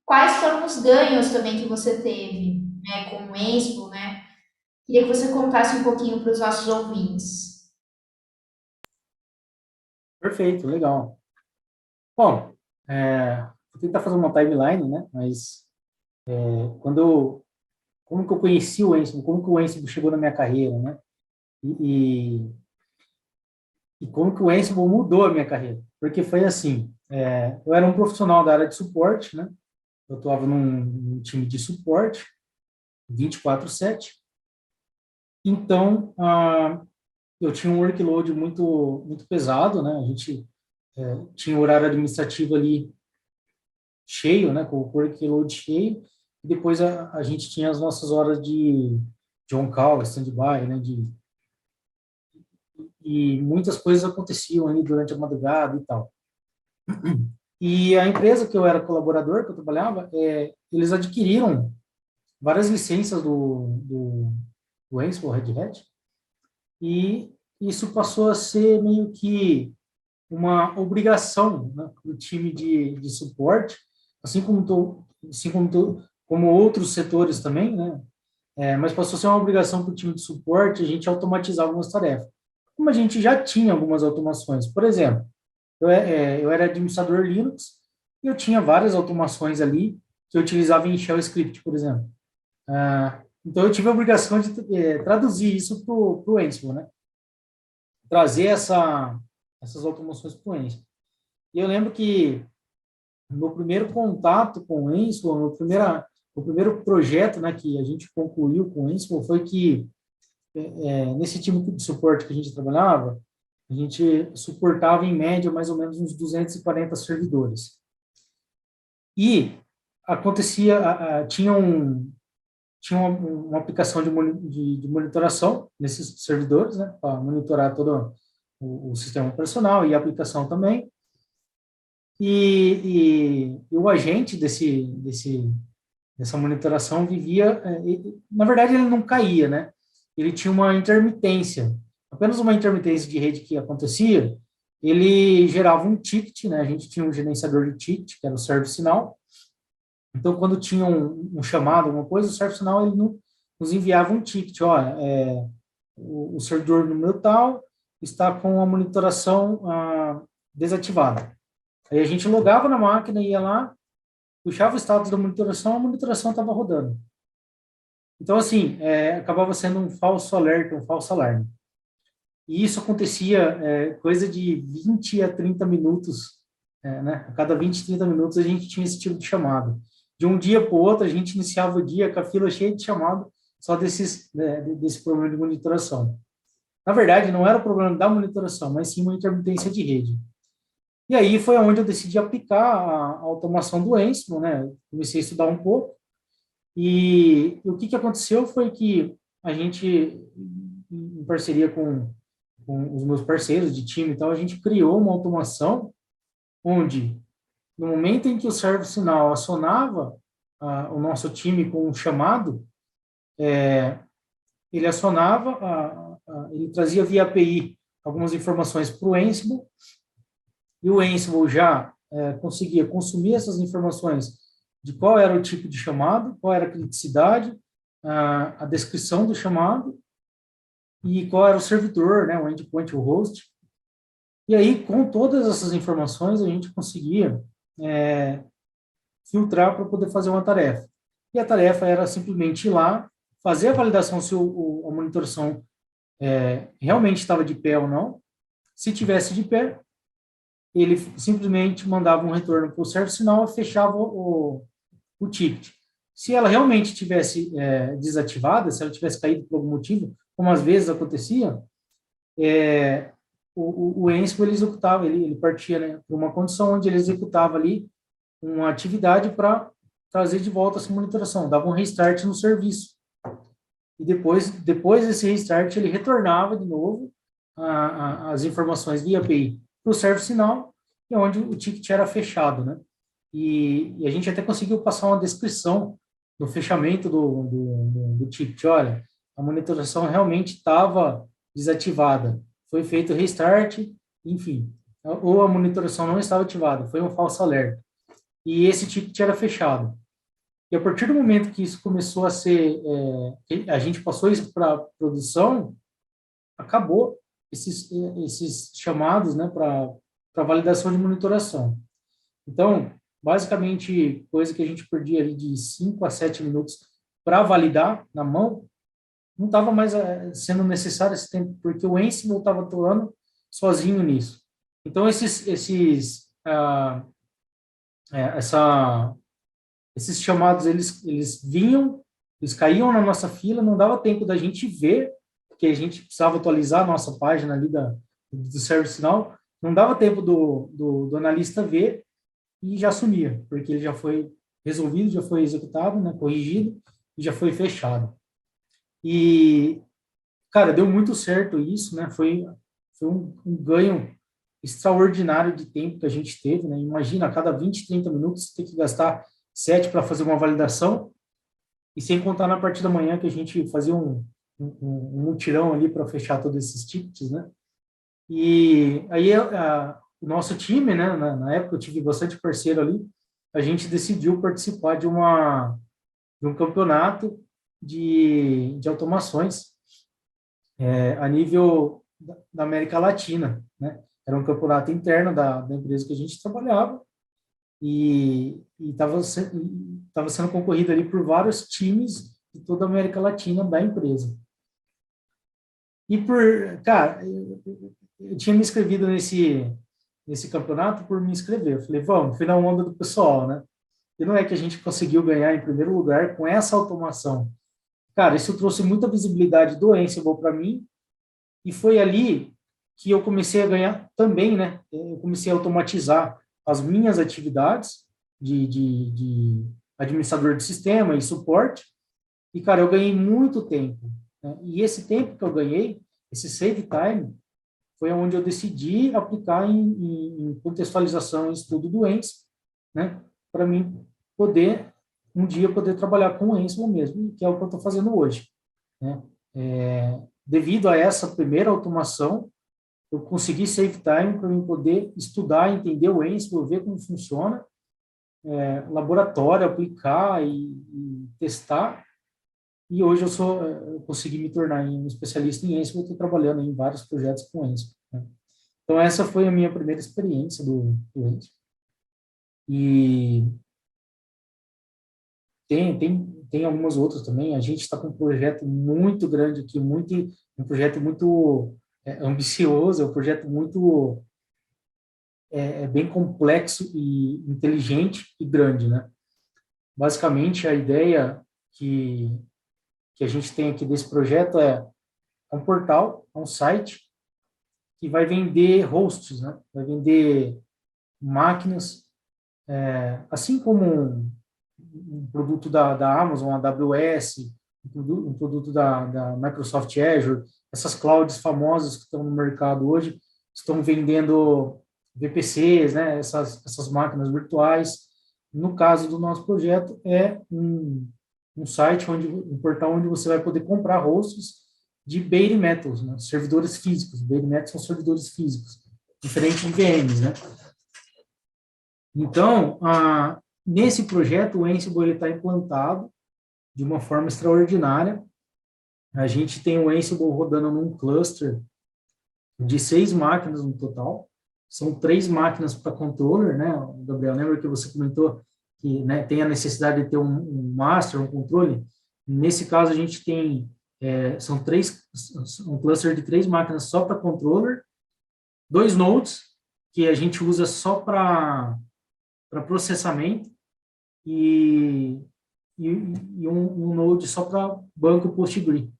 quais foram os ganhos também que você teve, né, com o Ansible, né? Queria que você contasse um pouquinho para os nossos ouvintes. Perfeito, legal. Bom, vou tentar fazer uma timeline, né? Mas como que eu conheci o Ansible, como que o Ansible chegou na minha carreira, né? E, e como que o Ansible mudou a minha carreira. Porque foi assim, eu era um profissional da área de suporte, né? Eu atuava num time de suporte, 24/7. Então, eu tinha um workload muito pesado, né? A gente tinha o horário administrativo ali cheio, né? Com o workload cheio. E depois a gente tinha as nossas horas de on-call, stand-by, né? E muitas coisas aconteciam ali durante a madrugada e tal. E a empresa que eu era colaborador, que eu trabalhava, eles adquiriram várias licenças do Ansible Red Hat, e isso passou a ser meio que uma obrigação, né, do time de suporte, como outros setores também, né? Mas passou a ser uma obrigação para o time de suporte a gente automatizar algumas tarefas. Como a gente já tinha algumas automações, por exemplo, eu era administrador Linux e eu tinha várias automações ali que eu utilizava em Shell Script, por exemplo. Então, eu tive a obrigação de traduzir isso para o Ansible, né? Trazer essas automações para o Ansible. E eu lembro que o meu primeiro contato com o Ansible, o primeiro projeto, né, que a gente concluiu com o Ansible foi que, nesse time de suporte que a gente trabalhava, a gente suportava, em média, mais ou menos uns 240 servidores. E tinha uma aplicação de monitoração nesses servidores, né, para monitorar todo o sistema operacional e a aplicação também. E o agente dessa monitoração vivia, na verdade, ele não caía, né? Ele tinha uma intermitência, apenas uma intermitência de rede que acontecia, ele gerava um ticket, né? A gente tinha um gerenciador de ticket, que era o ServiceNow. Então, quando tinha um chamado, alguma coisa, o ServiceNow ele nos enviava um ticket, olha, o servidor número tal está com a monitoração desativada. Aí a gente logava na máquina, ia lá, puxava o status da monitoração, a monitoração estava rodando. Então, assim, acabava sendo um falso alerta, um falso alarme. E isso acontecia coisa de 20 a 30 minutos, né? A cada 20, 30 minutos a gente tinha esse tipo de chamado. De um dia para o outro, a gente iniciava o dia com a fila cheia de chamado só desse problema de monitoração. Na verdade, não era o problema da monitoração, mas sim uma intermitência de rede. E aí foi onde eu decidi aplicar a automação do Ansible, né? Comecei a estudar um pouco. E o que aconteceu foi que a gente, em parceria com os meus parceiros de time e tal, a gente criou uma automação onde, no momento em que o ServiceNow acionava o nosso time com um chamado, ele acionava, ele trazia via API algumas informações para o Ansible, e o Ansible já conseguia consumir essas informações de qual era o tipo de chamado, qual era a criticidade, a descrição do chamado, e qual era o servidor, né, o endpoint, o host. E aí, com todas essas informações, a gente conseguia filtrar para poder fazer uma tarefa. E a tarefa era simplesmente ir lá, fazer a validação se a monitoração realmente estava de pé ou não. Se tivesse de pé, ele simplesmente mandava um retorno para o ServiceNow e fechava o ticket. Se ela realmente tivesse desativada, se ela tivesse caído por algum motivo, como às vezes acontecia, o Ansible ele executava, ele partia, né, para uma condição onde ele executava ali uma atividade para trazer de volta essa monitoração, dava um restart no serviço. E depois desse restart, ele retornava de novo as informações via API para o ServiceNow, e onde o ticket era fechado, né? E a gente até conseguiu passar uma descrição no fechamento do ticket. Olha, a monitoração realmente estava desativada. Foi feito restart, enfim. Ou a monitoração não estava ativada, foi um falso alerta. E esse ticket era fechado. E a partir do momento que isso começou a ser, a gente passou isso para produção, acabou esses chamados, né, para validação de monitoração. Então, basicamente, coisa que a gente perdia ali de 5 a 7 minutos para validar na mão, não estava mais sendo necessário esse tempo, porque o Ansible estava atuando sozinho nisso. Então, esses chamados, eles vinham, eles caíam na nossa fila, não dava tempo da gente ver, porque a gente precisava atualizar a nossa página ali do ServiceNow, não dava tempo do analista ver e já sumia, porque ele já foi resolvido, já foi executado, né, corrigido e já foi fechado. E, cara, deu muito certo isso, né, foi um ganho extraordinário de tempo que a gente teve, né, imagina, a cada 20, 30 minutos você tem que gastar 7 para fazer uma validação, e sem contar na parte da manhã que a gente fazia um mutirão ali para fechar todos esses tickets, né? E aí o nosso time, né, na época eu tive bastante parceiro ali, a gente decidiu participar de um campeonato de automações a nível da América Latina, né? Era um campeonato interno da empresa que a gente trabalhava, e estava sendo concorrido ali por vários times de toda a América Latina da empresa. E cara, eu tinha me inscrevido nesse campeonato por me inscrever. Eu falei, vamos, fui na onda do pessoal, né? E não é que a gente conseguiu ganhar em primeiro lugar com essa automação. Cara, isso trouxe muita visibilidade do Ansible para mim, e foi ali que eu comecei a ganhar também, né? Eu comecei a automatizar as minhas atividades de administrador de sistema e suporte, e, cara, eu ganhei muito tempo, né? E esse tempo que eu ganhei, esse save time, foi onde eu decidi aplicar em contextualização e estudo do Ansible, né? Para mim poder, um dia, poder trabalhar com o Ansible mesmo, que é o que eu estou fazendo hoje, né? Devido a essa primeira automação, eu consegui save time para mim poder estudar, entender o Ansible, ver como funciona, laboratório, aplicar e testar. E hoje eu consegui me tornar um especialista em Ansible, estou trabalhando em vários projetos com Ansible, né? Então, essa foi a minha primeira experiência do Ansible. E tem algumas outras também. A gente está com um projeto muito grande aqui, um projeto muito ambicioso, é um projeto muito bem complexo e inteligente e grande, né? Basicamente, a ideia que a gente tem aqui desse projeto é um portal, um site que vai vender hosts, né? Vai vender máquinas, assim como um produto da Amazon, AWS, um produto da Microsoft Azure, essas clouds famosas que estão no mercado hoje, estão vendendo VPCs, né, essas máquinas virtuais. No caso do nosso projeto, é um site, um portal onde você vai poder comprar hosts de bare metals, né, servidores físicos. Bare metals são servidores físicos, diferente de VMs, né? Então, nesse projeto, o Ansible está implantado de uma forma extraordinária. A gente tem o Ansible rodando num cluster de 6 máquinas no total. São 3 máquinas para controller, né? Gabriel, lembra que você comentou que, né, tem a necessidade de ter um master, um controle? Nesse caso, a gente tem um cluster de 3 máquinas só para controller, 2 nodes, que a gente usa só para processamento, e um node só para banco PostgreSQL.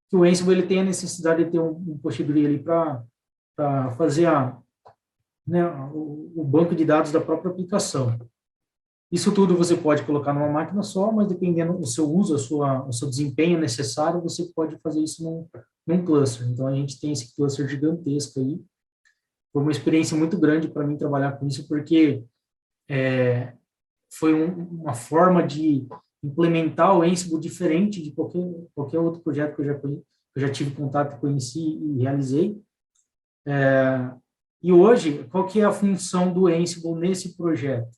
Que o Ansible ele tem a necessidade de ter um PostgreSQL ali para fazer o banco de dados da própria aplicação. Isso tudo você pode colocar numa máquina só, mas dependendo do seu uso, o seu desempenho necessário, você pode fazer isso num cluster. Então, a gente tem esse cluster gigantesco aí. foi uma experiência muito grande para mim trabalhar com isso, porque foi uma forma de implementar o Ansible diferente de qualquer outro projeto que eu já tive contato, conheci e realizei. E hoje, qual que é a função do Ansible nesse projeto?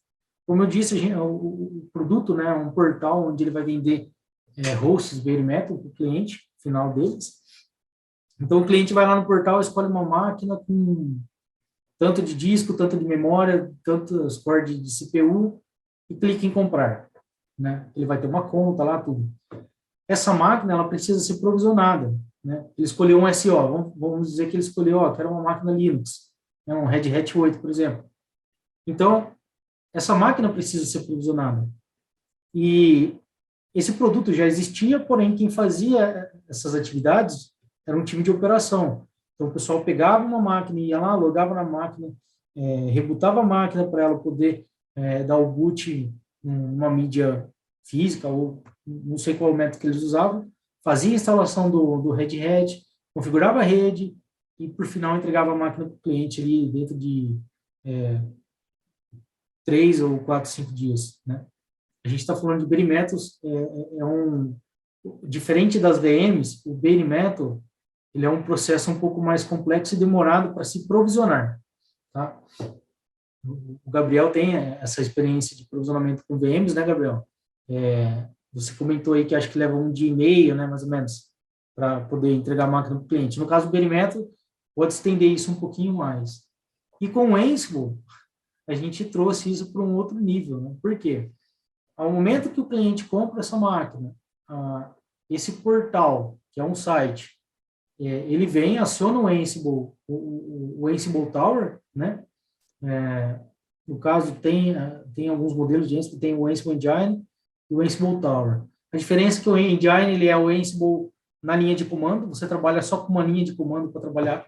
Como eu disse, o produto, né, é um portal onde ele vai vender hosts bare metal para o cliente final deles. Então, o cliente vai lá no portal, escolhe uma máquina com tanto de disco, tanto de memória, tantos cores de CPU, e clica em comprar, né? Ele vai ter uma conta lá, tudo. Essa máquina, ela precisa ser provisionada, né? Ele escolheu um SO, vamos dizer que ele escolheu, quero uma máquina Linux, né? Um Red Hat 8, por exemplo. Então, essa máquina precisa ser provisionada. E esse produto já existia, porém, quem fazia essas atividades era um time de operação. Então, o pessoal pegava uma máquina, ia lá, logava na máquina, rebutava a máquina para ela poder dar o boot numa mídia física, ou não sei qual método que eles usavam, fazia a instalação do Red Hat, configurava a rede e, por final, entregava a máquina para o cliente ali dentro de 3 ou 4, 5 dias, né? A gente está falando de bare metals, diferente das VMs, o bare metal, ele é um processo um pouco mais complexo e demorado para se provisionar, tá? O Gabriel tem essa experiência de provisionamento com VMs, né, Gabriel? Você comentou aí que acho que leva um dia e meio, né, mais ou menos, para poder entregar a máquina para o cliente. No caso do bare metal, pode estender isso um pouquinho mais. E com o Ansible, a gente trouxe isso para um outro nível, né? Por quê? Ao momento que o cliente compra essa máquina, esse portal, que é um site, ele vem, aciona o Ansible, o Ansible Tower, né? No caso, tem alguns modelos de Ansible, tem o Ansible Engine e o Ansible Tower. A diferença é que o Engine, ele é o Ansible na linha de comando, você trabalha só com uma linha de comando para trabalhar,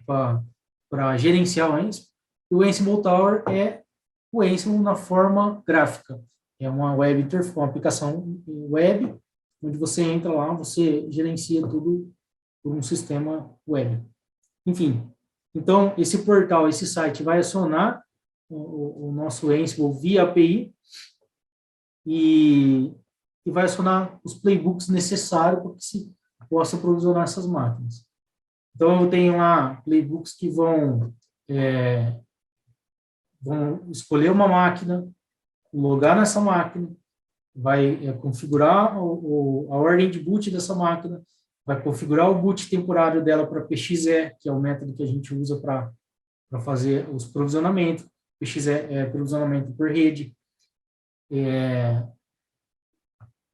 para gerenciar o Ansible, e o Ansible Tower é o Ansible na forma gráfica. É uma web interface, uma aplicação web, onde você entra lá, você gerencia tudo por um sistema web. Enfim, então, esse portal, esse site vai acionar o nosso Ansible via API e vai acionar os playbooks necessários para que se possa provisionar essas máquinas. Então, eu tenho lá playbooks que vão escolher uma máquina, logar nessa máquina, vai configurar a ordem de boot dessa máquina, vai configurar o boot temporário dela para PXE, que é o método que a gente usa para fazer os provisionamentos. PXE é provisionamento por rede.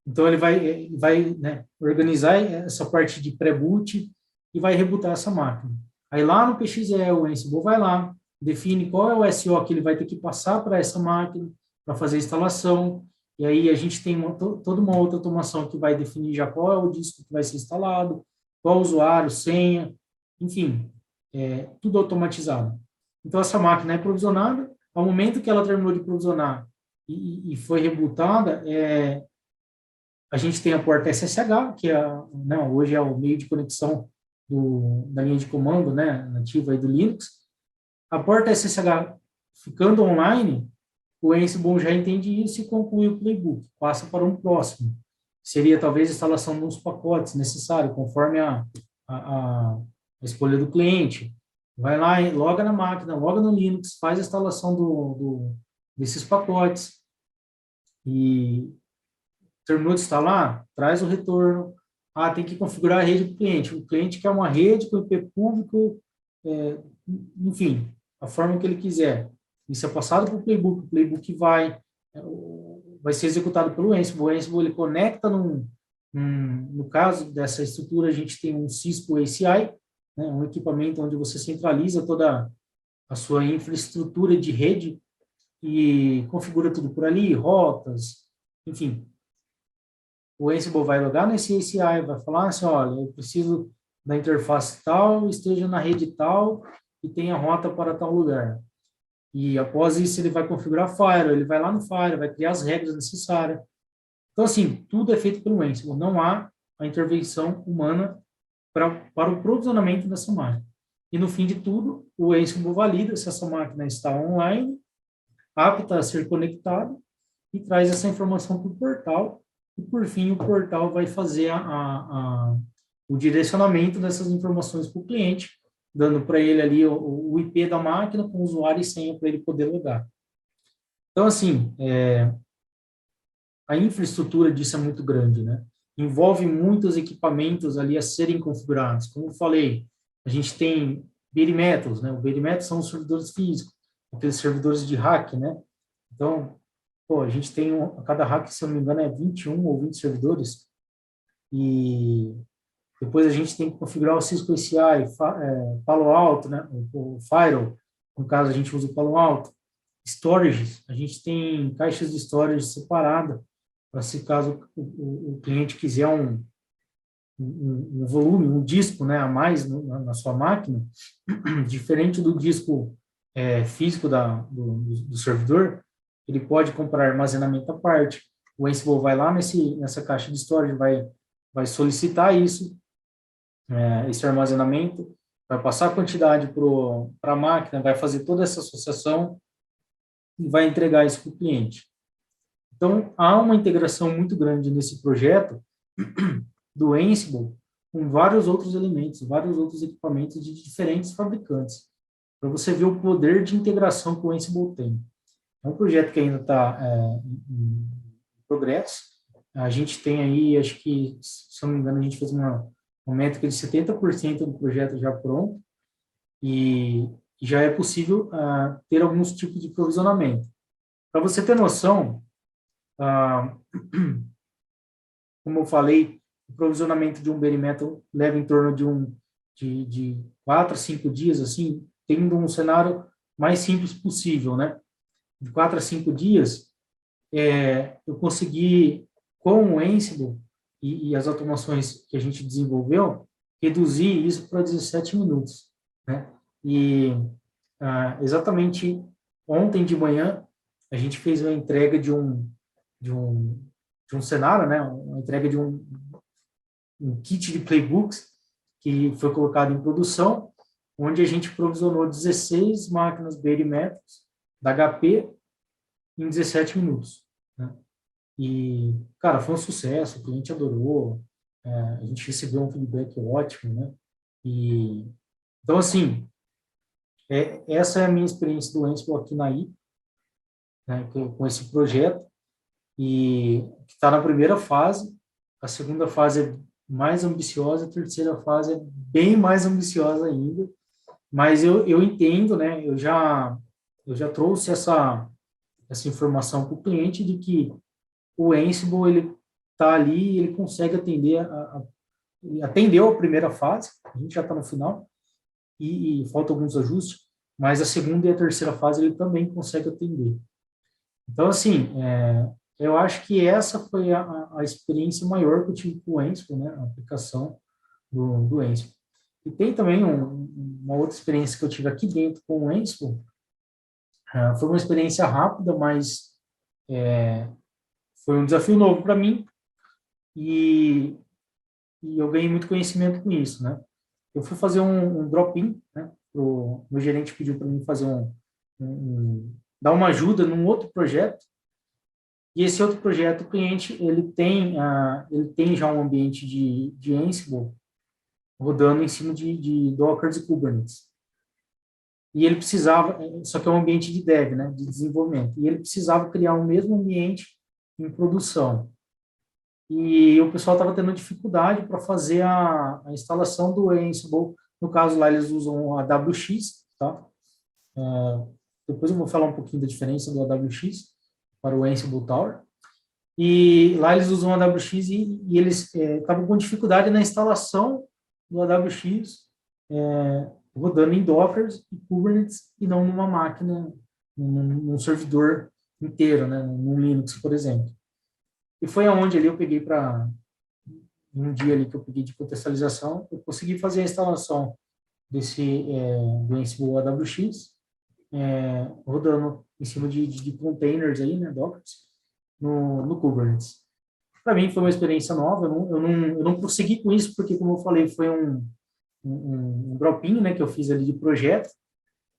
Então, ele vai né, organizar essa parte de pré-boot e vai rebootar essa máquina. Aí, lá no PXE, o Ansible vai lá, define qual é o SO que ele vai ter que passar para essa máquina, para fazer a instalação, e aí a gente tem toda uma outra automação que vai definir já qual é o disco que vai ser instalado, qual o usuário, senha, enfim, tudo automatizado. Então, essa máquina é provisionada, ao momento que ela terminou de provisionar e foi rebootada, a gente tem a porta SSH, que hoje é o meio de conexão da linha de comando, né, nativa aí do Linux. A porta SSH ficando online, o Ansible já entende isso e conclui o playbook, passa para um próximo. Seria talvez a instalação de uns pacotes necessários, conforme a escolha do cliente. Vai lá, loga na máquina, loga no Linux, faz a instalação desses pacotes e terminou de instalar, traz o retorno. Tem que configurar a rede do cliente. O cliente quer uma rede com IP público, enfim, a forma que ele quiser. Isso é passado para o playbook vai ser executado pelo Ansible. O Ansible ele conecta no caso dessa estrutura, a gente tem um Cisco ACI, né, um equipamento onde você centraliza toda a sua infraestrutura de rede e configura tudo por ali, rotas, enfim. O Ansible vai logar nesse ACI, vai falar assim, olha, eu preciso da interface tal, esteja na rede tal e tenha rota para tal lugar. E após isso ele vai configurar Firewall, ele vai lá no Firewall, vai criar as regras necessárias. Então, assim, tudo é feito pelo Ansible, não há a intervenção humana para o provisionamento dessa máquina. e no fim de tudo, o Ansible valida se essa máquina está online, apta a ser conectada, e traz essa informação para o portal, e por fim o portal vai fazer o direcionamento dessas informações para o cliente, dando para ele ali o IP da máquina com usuário e senha para ele poder logar. Então, assim, a infraestrutura disso é muito grande, né? Envolve muitos equipamentos ali a serem configurados. Como eu falei, a gente tem bare metals, né? O bare metal são os servidores físicos, aqueles servidores de rack, né? Então, pô, a gente tem, cada rack, se eu não me engano, é 21 ou 20 servidores, e depois a gente tem que configurar o Cisco ACI, Palo Alto, né? O Firewall, no caso a gente usa o Palo Alto. Storage, a gente tem caixas de storage separada, para se caso o cliente quiser um volume, um disco, né, a mais na sua máquina, diferente do disco físico do servidor, ele pode comprar armazenamento à parte. O Ansible vai lá nessa caixa de storage, vai solicitar isso, esse armazenamento, vai passar a quantidade para a máquina, vai fazer toda essa associação e vai entregar isso para o cliente. Então, há uma integração muito grande nesse projeto do Ansible com vários outros elementos, vários outros equipamentos de diferentes fabricantes, para você ver o poder de integração que o Ansible tem. É um projeto que ainda está em progresso. A gente tem aí, acho que, se eu não me engano, a gente fez uma métrica de 70% do projeto já pronto, e já é possível ter alguns tipos de provisionamento. Para você ter noção, como eu falei, o provisionamento de um bare metal leva em torno de 4 a 5 dias, assim, tendo um cenário mais simples possível, né? De 4 a 5 dias, eu consegui, com o Ansible e as automações que a gente desenvolveu, reduzir isso para 17 minutos, né? E exatamente ontem de manhã, a gente fez uma entrega de um cenário, né? Uma entrega de um kit de playbooks que foi colocado em produção, onde a gente provisionou 16 máquinas bare metals da HP em 17 minutos, né? E, cara, foi um sucesso, o cliente adorou, a gente recebeu um feedback ótimo, né? E, então, assim, essa é a minha experiência do Ansible aqui na I, né, com esse projeto, e que está na primeira fase. A segunda fase é mais ambiciosa, a terceira fase é bem mais ambiciosa ainda, mas eu entendo, né, eu já trouxe essa informação para o cliente de que o Ansible, ele está ali, ele consegue atendeu a primeira fase, a gente já está no final, e faltam alguns ajustes, mas a segunda e a terceira fase ele também consegue atender. Então, assim, eu acho que essa foi a experiência maior que eu tive com o Ansible, né, a aplicação do Ansible. E tem também uma outra experiência que eu tive aqui dentro com o Ansible. Foi uma experiência rápida, mas foi um desafio novo para mim, e eu ganhei muito conhecimento com isso, né? Eu fui fazer um drop-in, né? O meu gerente pediu para mim fazer dar uma ajuda num outro projeto, e esse outro projeto, o cliente, ele tem já um ambiente de Ansible rodando em cima de Docker e Kubernetes. E ele precisava, só que é um ambiente de dev, né, de desenvolvimento, e ele precisava criar o mesmo ambiente em produção. E o pessoal estava tendo dificuldade para fazer a instalação do Ansible. No caso lá, eles usam a AWX, tá? Depois eu vou falar um pouquinho da diferença do AWX para o Ansible Tower. E lá eles usam a AWX e eles estavam com dificuldade na instalação do AWX rodando em Docker e Kubernetes e não numa máquina, num servidor inteiro, né? Num Linux, por exemplo. E foi aonde ali eu peguei um dia ali que eu peguei de contextualização, eu consegui fazer a instalação do Ansible AWX, rodando em cima de containers aí, né, Docker, no Kubernetes. Para mim foi uma experiência nova, eu não prossegui com isso, porque, como eu falei, foi um dropinho, né, que eu fiz ali de projeto,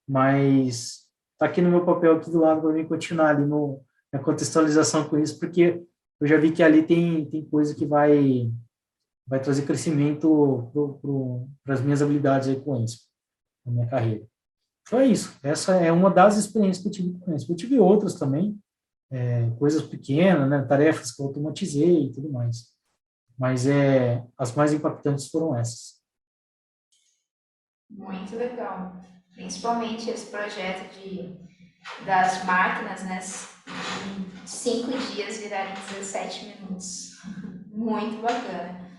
mas tá aqui no meu papel aqui do lado para mim continuar ali na contextualização com isso, porque eu já vi que ali tem coisa que vai trazer crescimento para as minhas habilidades aí com isso, na minha carreira. Então é isso. Essa é uma das experiências que eu tive com isso. Eu tive outras também, coisas pequenas, né, tarefas que eu automatizei e tudo mais. Mas as mais impactantes foram essas. Muito legal. Principalmente esse projeto das máquinas, né? Em 5 dias virarem 17 minutos. Muito bacana.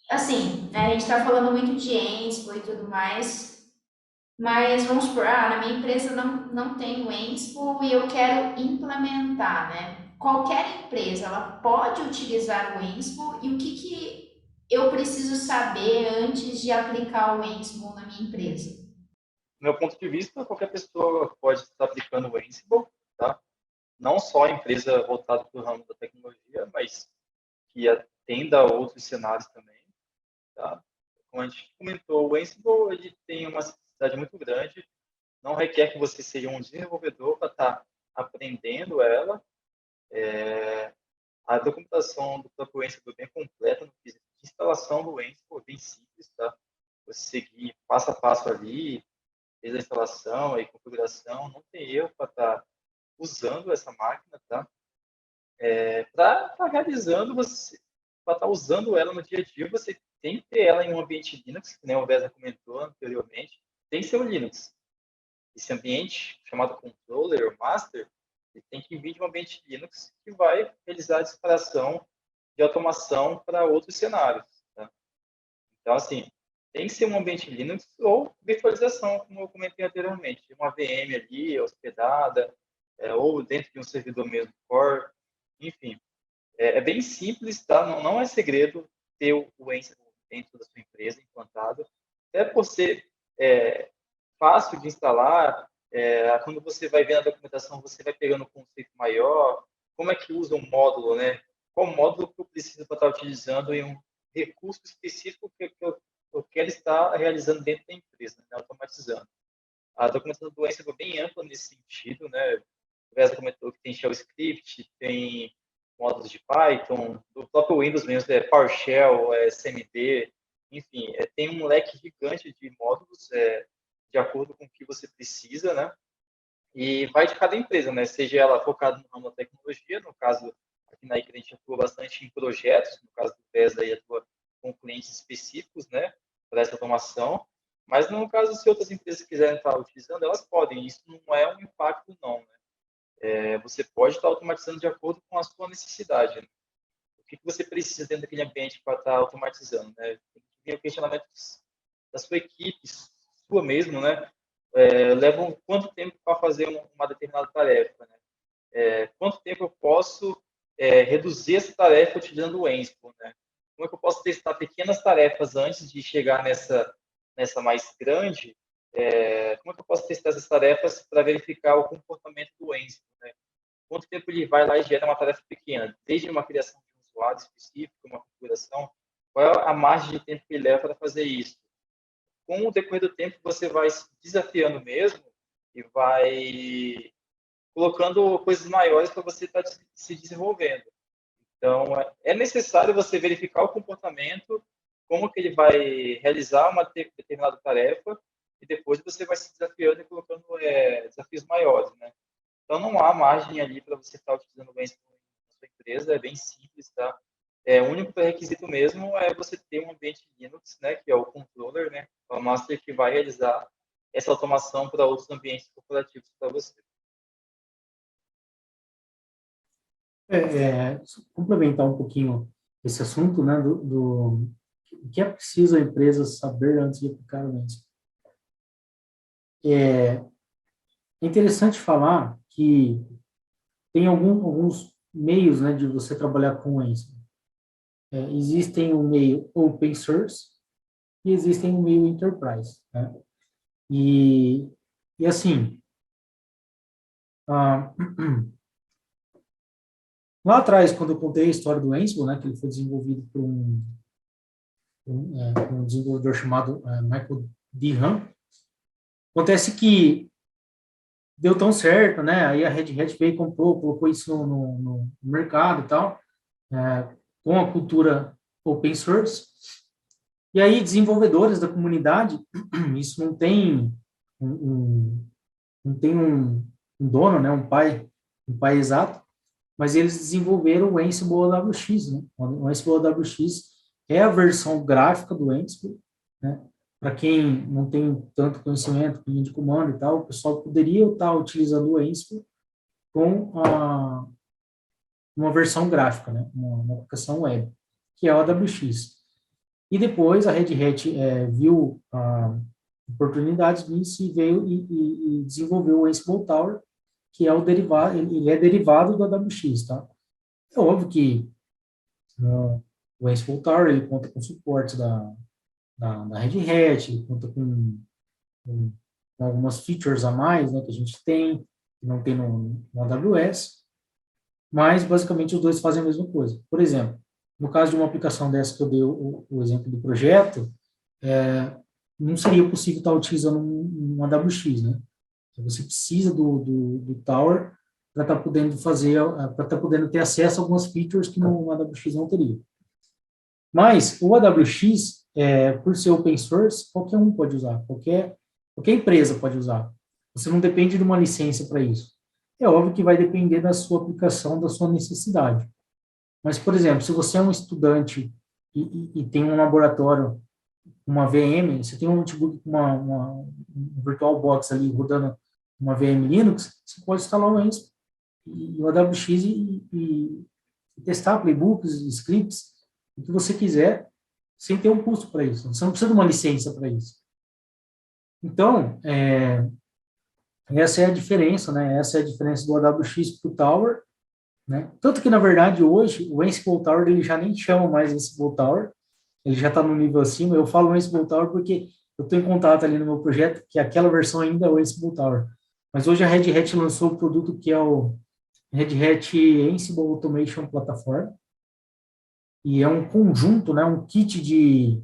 Assim, né, a gente está falando muito de Ansible e tudo mais, mas vamos supor, na minha empresa não tem o Ansible e eu quero implementar, né? Qualquer empresa, ela pode utilizar o Ansible e o que eu preciso saber antes de aplicar o Ansible na minha empresa? Do meu ponto de vista, qualquer pessoa pode estar aplicando o Ansible, tá? Não só a empresa voltada para o ramo da tecnologia, mas que atenda a outros cenários também, tá? Como a gente comentou, o Ansible ele tem uma simplicidade muito grande, não requer que você seja um desenvolvedor para estar aprendendo ela. A documentação do próprio Ansible é bem completa no quesito de instalação do Ansible, bem simples, tá? Você seguir passo a passo ali, desde a instalação e configuração, não tem erro para estar usando essa máquina, tá? Para estar realizando, para estar usando ela no dia a dia, você tem que ter ela em um ambiente Linux, que nem o Beza comentou anteriormente, tem que ser o Linux. Esse ambiente, chamado controller ou master, ele tem que vir de um ambiente Linux que vai realizar a disparação de automação para outros cenários, tá? Então, assim, tem que ser um ambiente Linux ou virtualização, como eu comentei anteriormente, uma VM ali hospedada, ou dentro de um servidor mesmo core, enfim. É bem simples, tá? Não é segredo ter o Ansible dentro da sua empresa implantado, até por ser fácil de instalar, quando você vai vendo a documentação, você vai pegando um conceito maior, como é que usa um módulo, né? Qual módulo que eu preciso para estar utilizando em um recurso específico que eu quero estar realizando dentro da empresa, né? Automatizando. A documentação do Ansible é bem ampla nesse sentido, né? O Vesa comentou que tem Shell Script, tem módulos de Python, do próprio Windows mesmo, PowerShell, CMD, enfim, tem um leque gigante de módulos de acordo com o que você precisa, né? E vai de cada empresa, né? Seja ela focada no ramo da tecnologia, no caso, aqui na ICRA a gente atua bastante em projetos, no caso do PES aí atua com clientes específicos, né? Para essa automação. Mas no caso, se outras empresas quiserem estar utilizando, elas podem. Isso não é um impacto, não, né? Você pode estar automatizando de acordo com a sua necessidade, né? O que você precisa dentro daquele ambiente para estar automatizando, né? Tem o questionamento da sua equipe, sua mesmo, né? Levam quanto tempo para fazer uma determinada tarefa, né? Quanto tempo eu posso reduzir essa tarefa utilizando o Ansible, né? Como é que eu posso testar pequenas tarefas antes de chegar nessa mais grande? Como é que eu posso testar essas tarefas para verificar o comportamento do Ansible, né? Quanto tempo ele vai lá e gera uma tarefa pequena, desde uma criação de um usuário específico, uma configuração, qual é a margem de tempo que ele leva para fazer isso? Com o decorrer do tempo, você vai se desafiando mesmo e vai colocando coisas maiores para você estar se desenvolvendo. Então, é necessário você verificar o comportamento, como que ele vai realizar uma determinada tarefa, e depois você vai se desafiando e colocando desafios maiores, né? Então, não há margem ali para você estar utilizando bem na sua empresa, é bem simples, tá? O único requisito mesmo é você ter um ambiente Linux, né, que é o controller, né, o master que vai realizar essa automação para outros ambientes corporativos para você. Só complementar um pouquinho esse assunto, né, do que é preciso a empresa saber antes de aplicar o Ansible. É interessante falar que tem alguns meios, né, de você trabalhar com o Ansible. Existem o meio open source e existem o meio enterprise, né? E assim, ah, lá atrás, quando eu contei a história do Ansible, né, que ele foi desenvolvido por um desenvolvedor chamado Michael Dehan. Acontece que deu tão certo, né? Aí a Red Hat veio e comprou, colocou isso no mercado e tal, com a cultura open source. E aí, desenvolvedores da comunidade, isso não tem não tem um dono, né? Um pai exato, mas eles desenvolveram o Ansible AWX, né? O Ansible AWX é a versão gráfica do Ansible, né? Para quem não tem tanto conhecimento com linha de comando e tal, o pessoal poderia estar utilizando o Ansible com uma versão gráfica, né? Uma aplicação web, que é o AWX. E depois a Red Hat viu oportunidades nisso e veio e desenvolveu o Ansible Tower, que é o derivado, ele é derivado do AWX, tá? É óbvio que o Ansible Tower ele conta com suporte da Red Hat, ele conta com algumas features a mais, né, que a gente tem, que não tem no AWS, mas basicamente os dois fazem a mesma coisa. Por exemplo, no caso de uma aplicação dessa que eu dei o exemplo do projeto, não seria possível estar utilizando um AWX, né? Você precisa do Tower para estar podendo para estar podendo ter acesso a algumas features que no AWX não teria. Mas o AWX, por ser open source, qualquer um pode usar, qualquer empresa pode usar. Você não depende de uma licença para isso. É óbvio que vai depender da sua aplicação, da sua necessidade. Mas, por exemplo, se você é um estudante e tem um laboratório, uma VM, você tem um notebook com um VirtualBox ali rodando uma VM Linux, você pode instalar o Ansible e o AWX e testar playbooks, scripts, o que você quiser, sem ter um custo para isso. Você não precisa de uma licença para isso. Então, essa é a diferença, né? Essa é a diferença do AWX para o Tower, né? Tanto que, na verdade, hoje, o Ansible Tower, ele já nem chama mais Ansible Tower, ele já está no nível acima. Eu falo Ansible Tower porque eu estou em contato ali no meu projeto, que aquela versão ainda é o Ansible Tower. Mas hoje a Red Hat lançou o produto que é o Red Hat Ansible Automation Platform, e é um conjunto, né, um kit de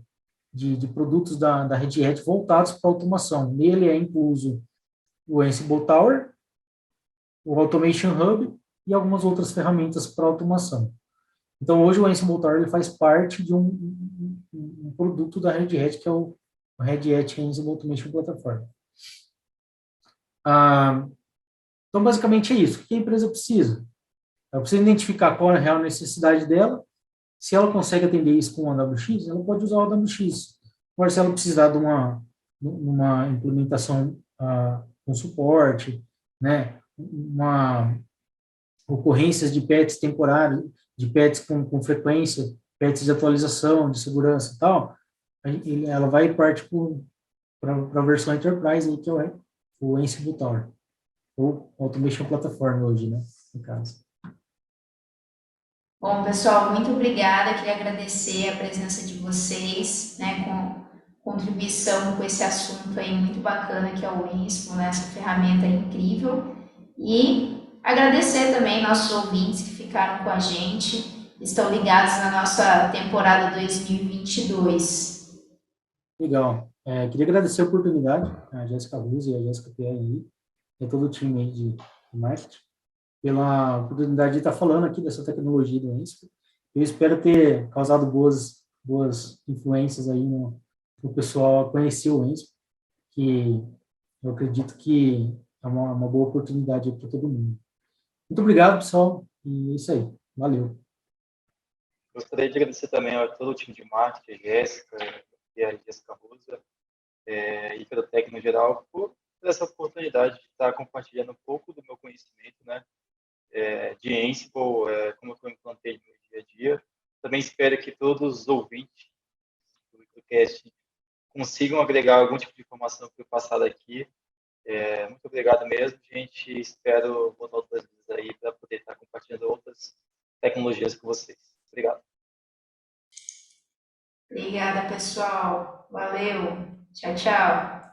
produtos da Red Hat voltados para automação. Nele é incluso o Ansible Tower, o Automation Hub e algumas outras ferramentas para automação. Então, hoje o Ansible Tower ele faz parte de um produto da Red Hat, que é o Red Hat Ansible Automation Platform. Então, basicamente é isso. O que a empresa precisa? Ela precisa identificar qual é a real necessidade dela. Se ela consegue atender isso com o AWX, ela pode usar o AWX. Agora, se ela precisar de uma implementação com suporte, né, ocorrências de patches temporários, de patches com frequência, patches de atualização, de segurança e tal, ela vai partir para a versão Enterprise, aí, que é o Ansible Tower, ou Automation Platform hoje, né, no caso. Bom, pessoal, muito obrigada. Queria agradecer a presença de vocês, né, com contribuição com esse assunto aí muito bacana que é o Ansible, né, essa ferramenta incrível. E agradecer também nossos ouvintes que ficaram com a gente, estão ligados na nossa temporada 2022. Legal. Queria agradecer a oportunidade, a Jéssica Luz e a Jéssica Pierre e a todo o time aí de marketing, pela oportunidade de estar falando aqui dessa tecnologia do Ansible. Eu espero ter causado boas influências aí no pessoal a conhecer o Ansible, que eu acredito que é uma boa oportunidade para todo mundo. Muito obrigado, pessoal, e é isso aí. Valeu. Gostaria de agradecer também a todo o time de marketing, a Jéssica e a Jéssica Rosa, e pelo técnico no geral, por essa oportunidade de estar compartilhando um pouco do meu conhecimento, né, de Ansible, como eu implantei no meu dia a dia. Também espero que todos os ouvintes do podcast consigam agregar algum tipo de informação que foi passada aqui. Muito obrigado mesmo, gente. Espero voltar outras vezes aí para poder estar compartilhando outras tecnologias com vocês. Obrigado. Obrigada, pessoal. Valeu. Tchau, tchau.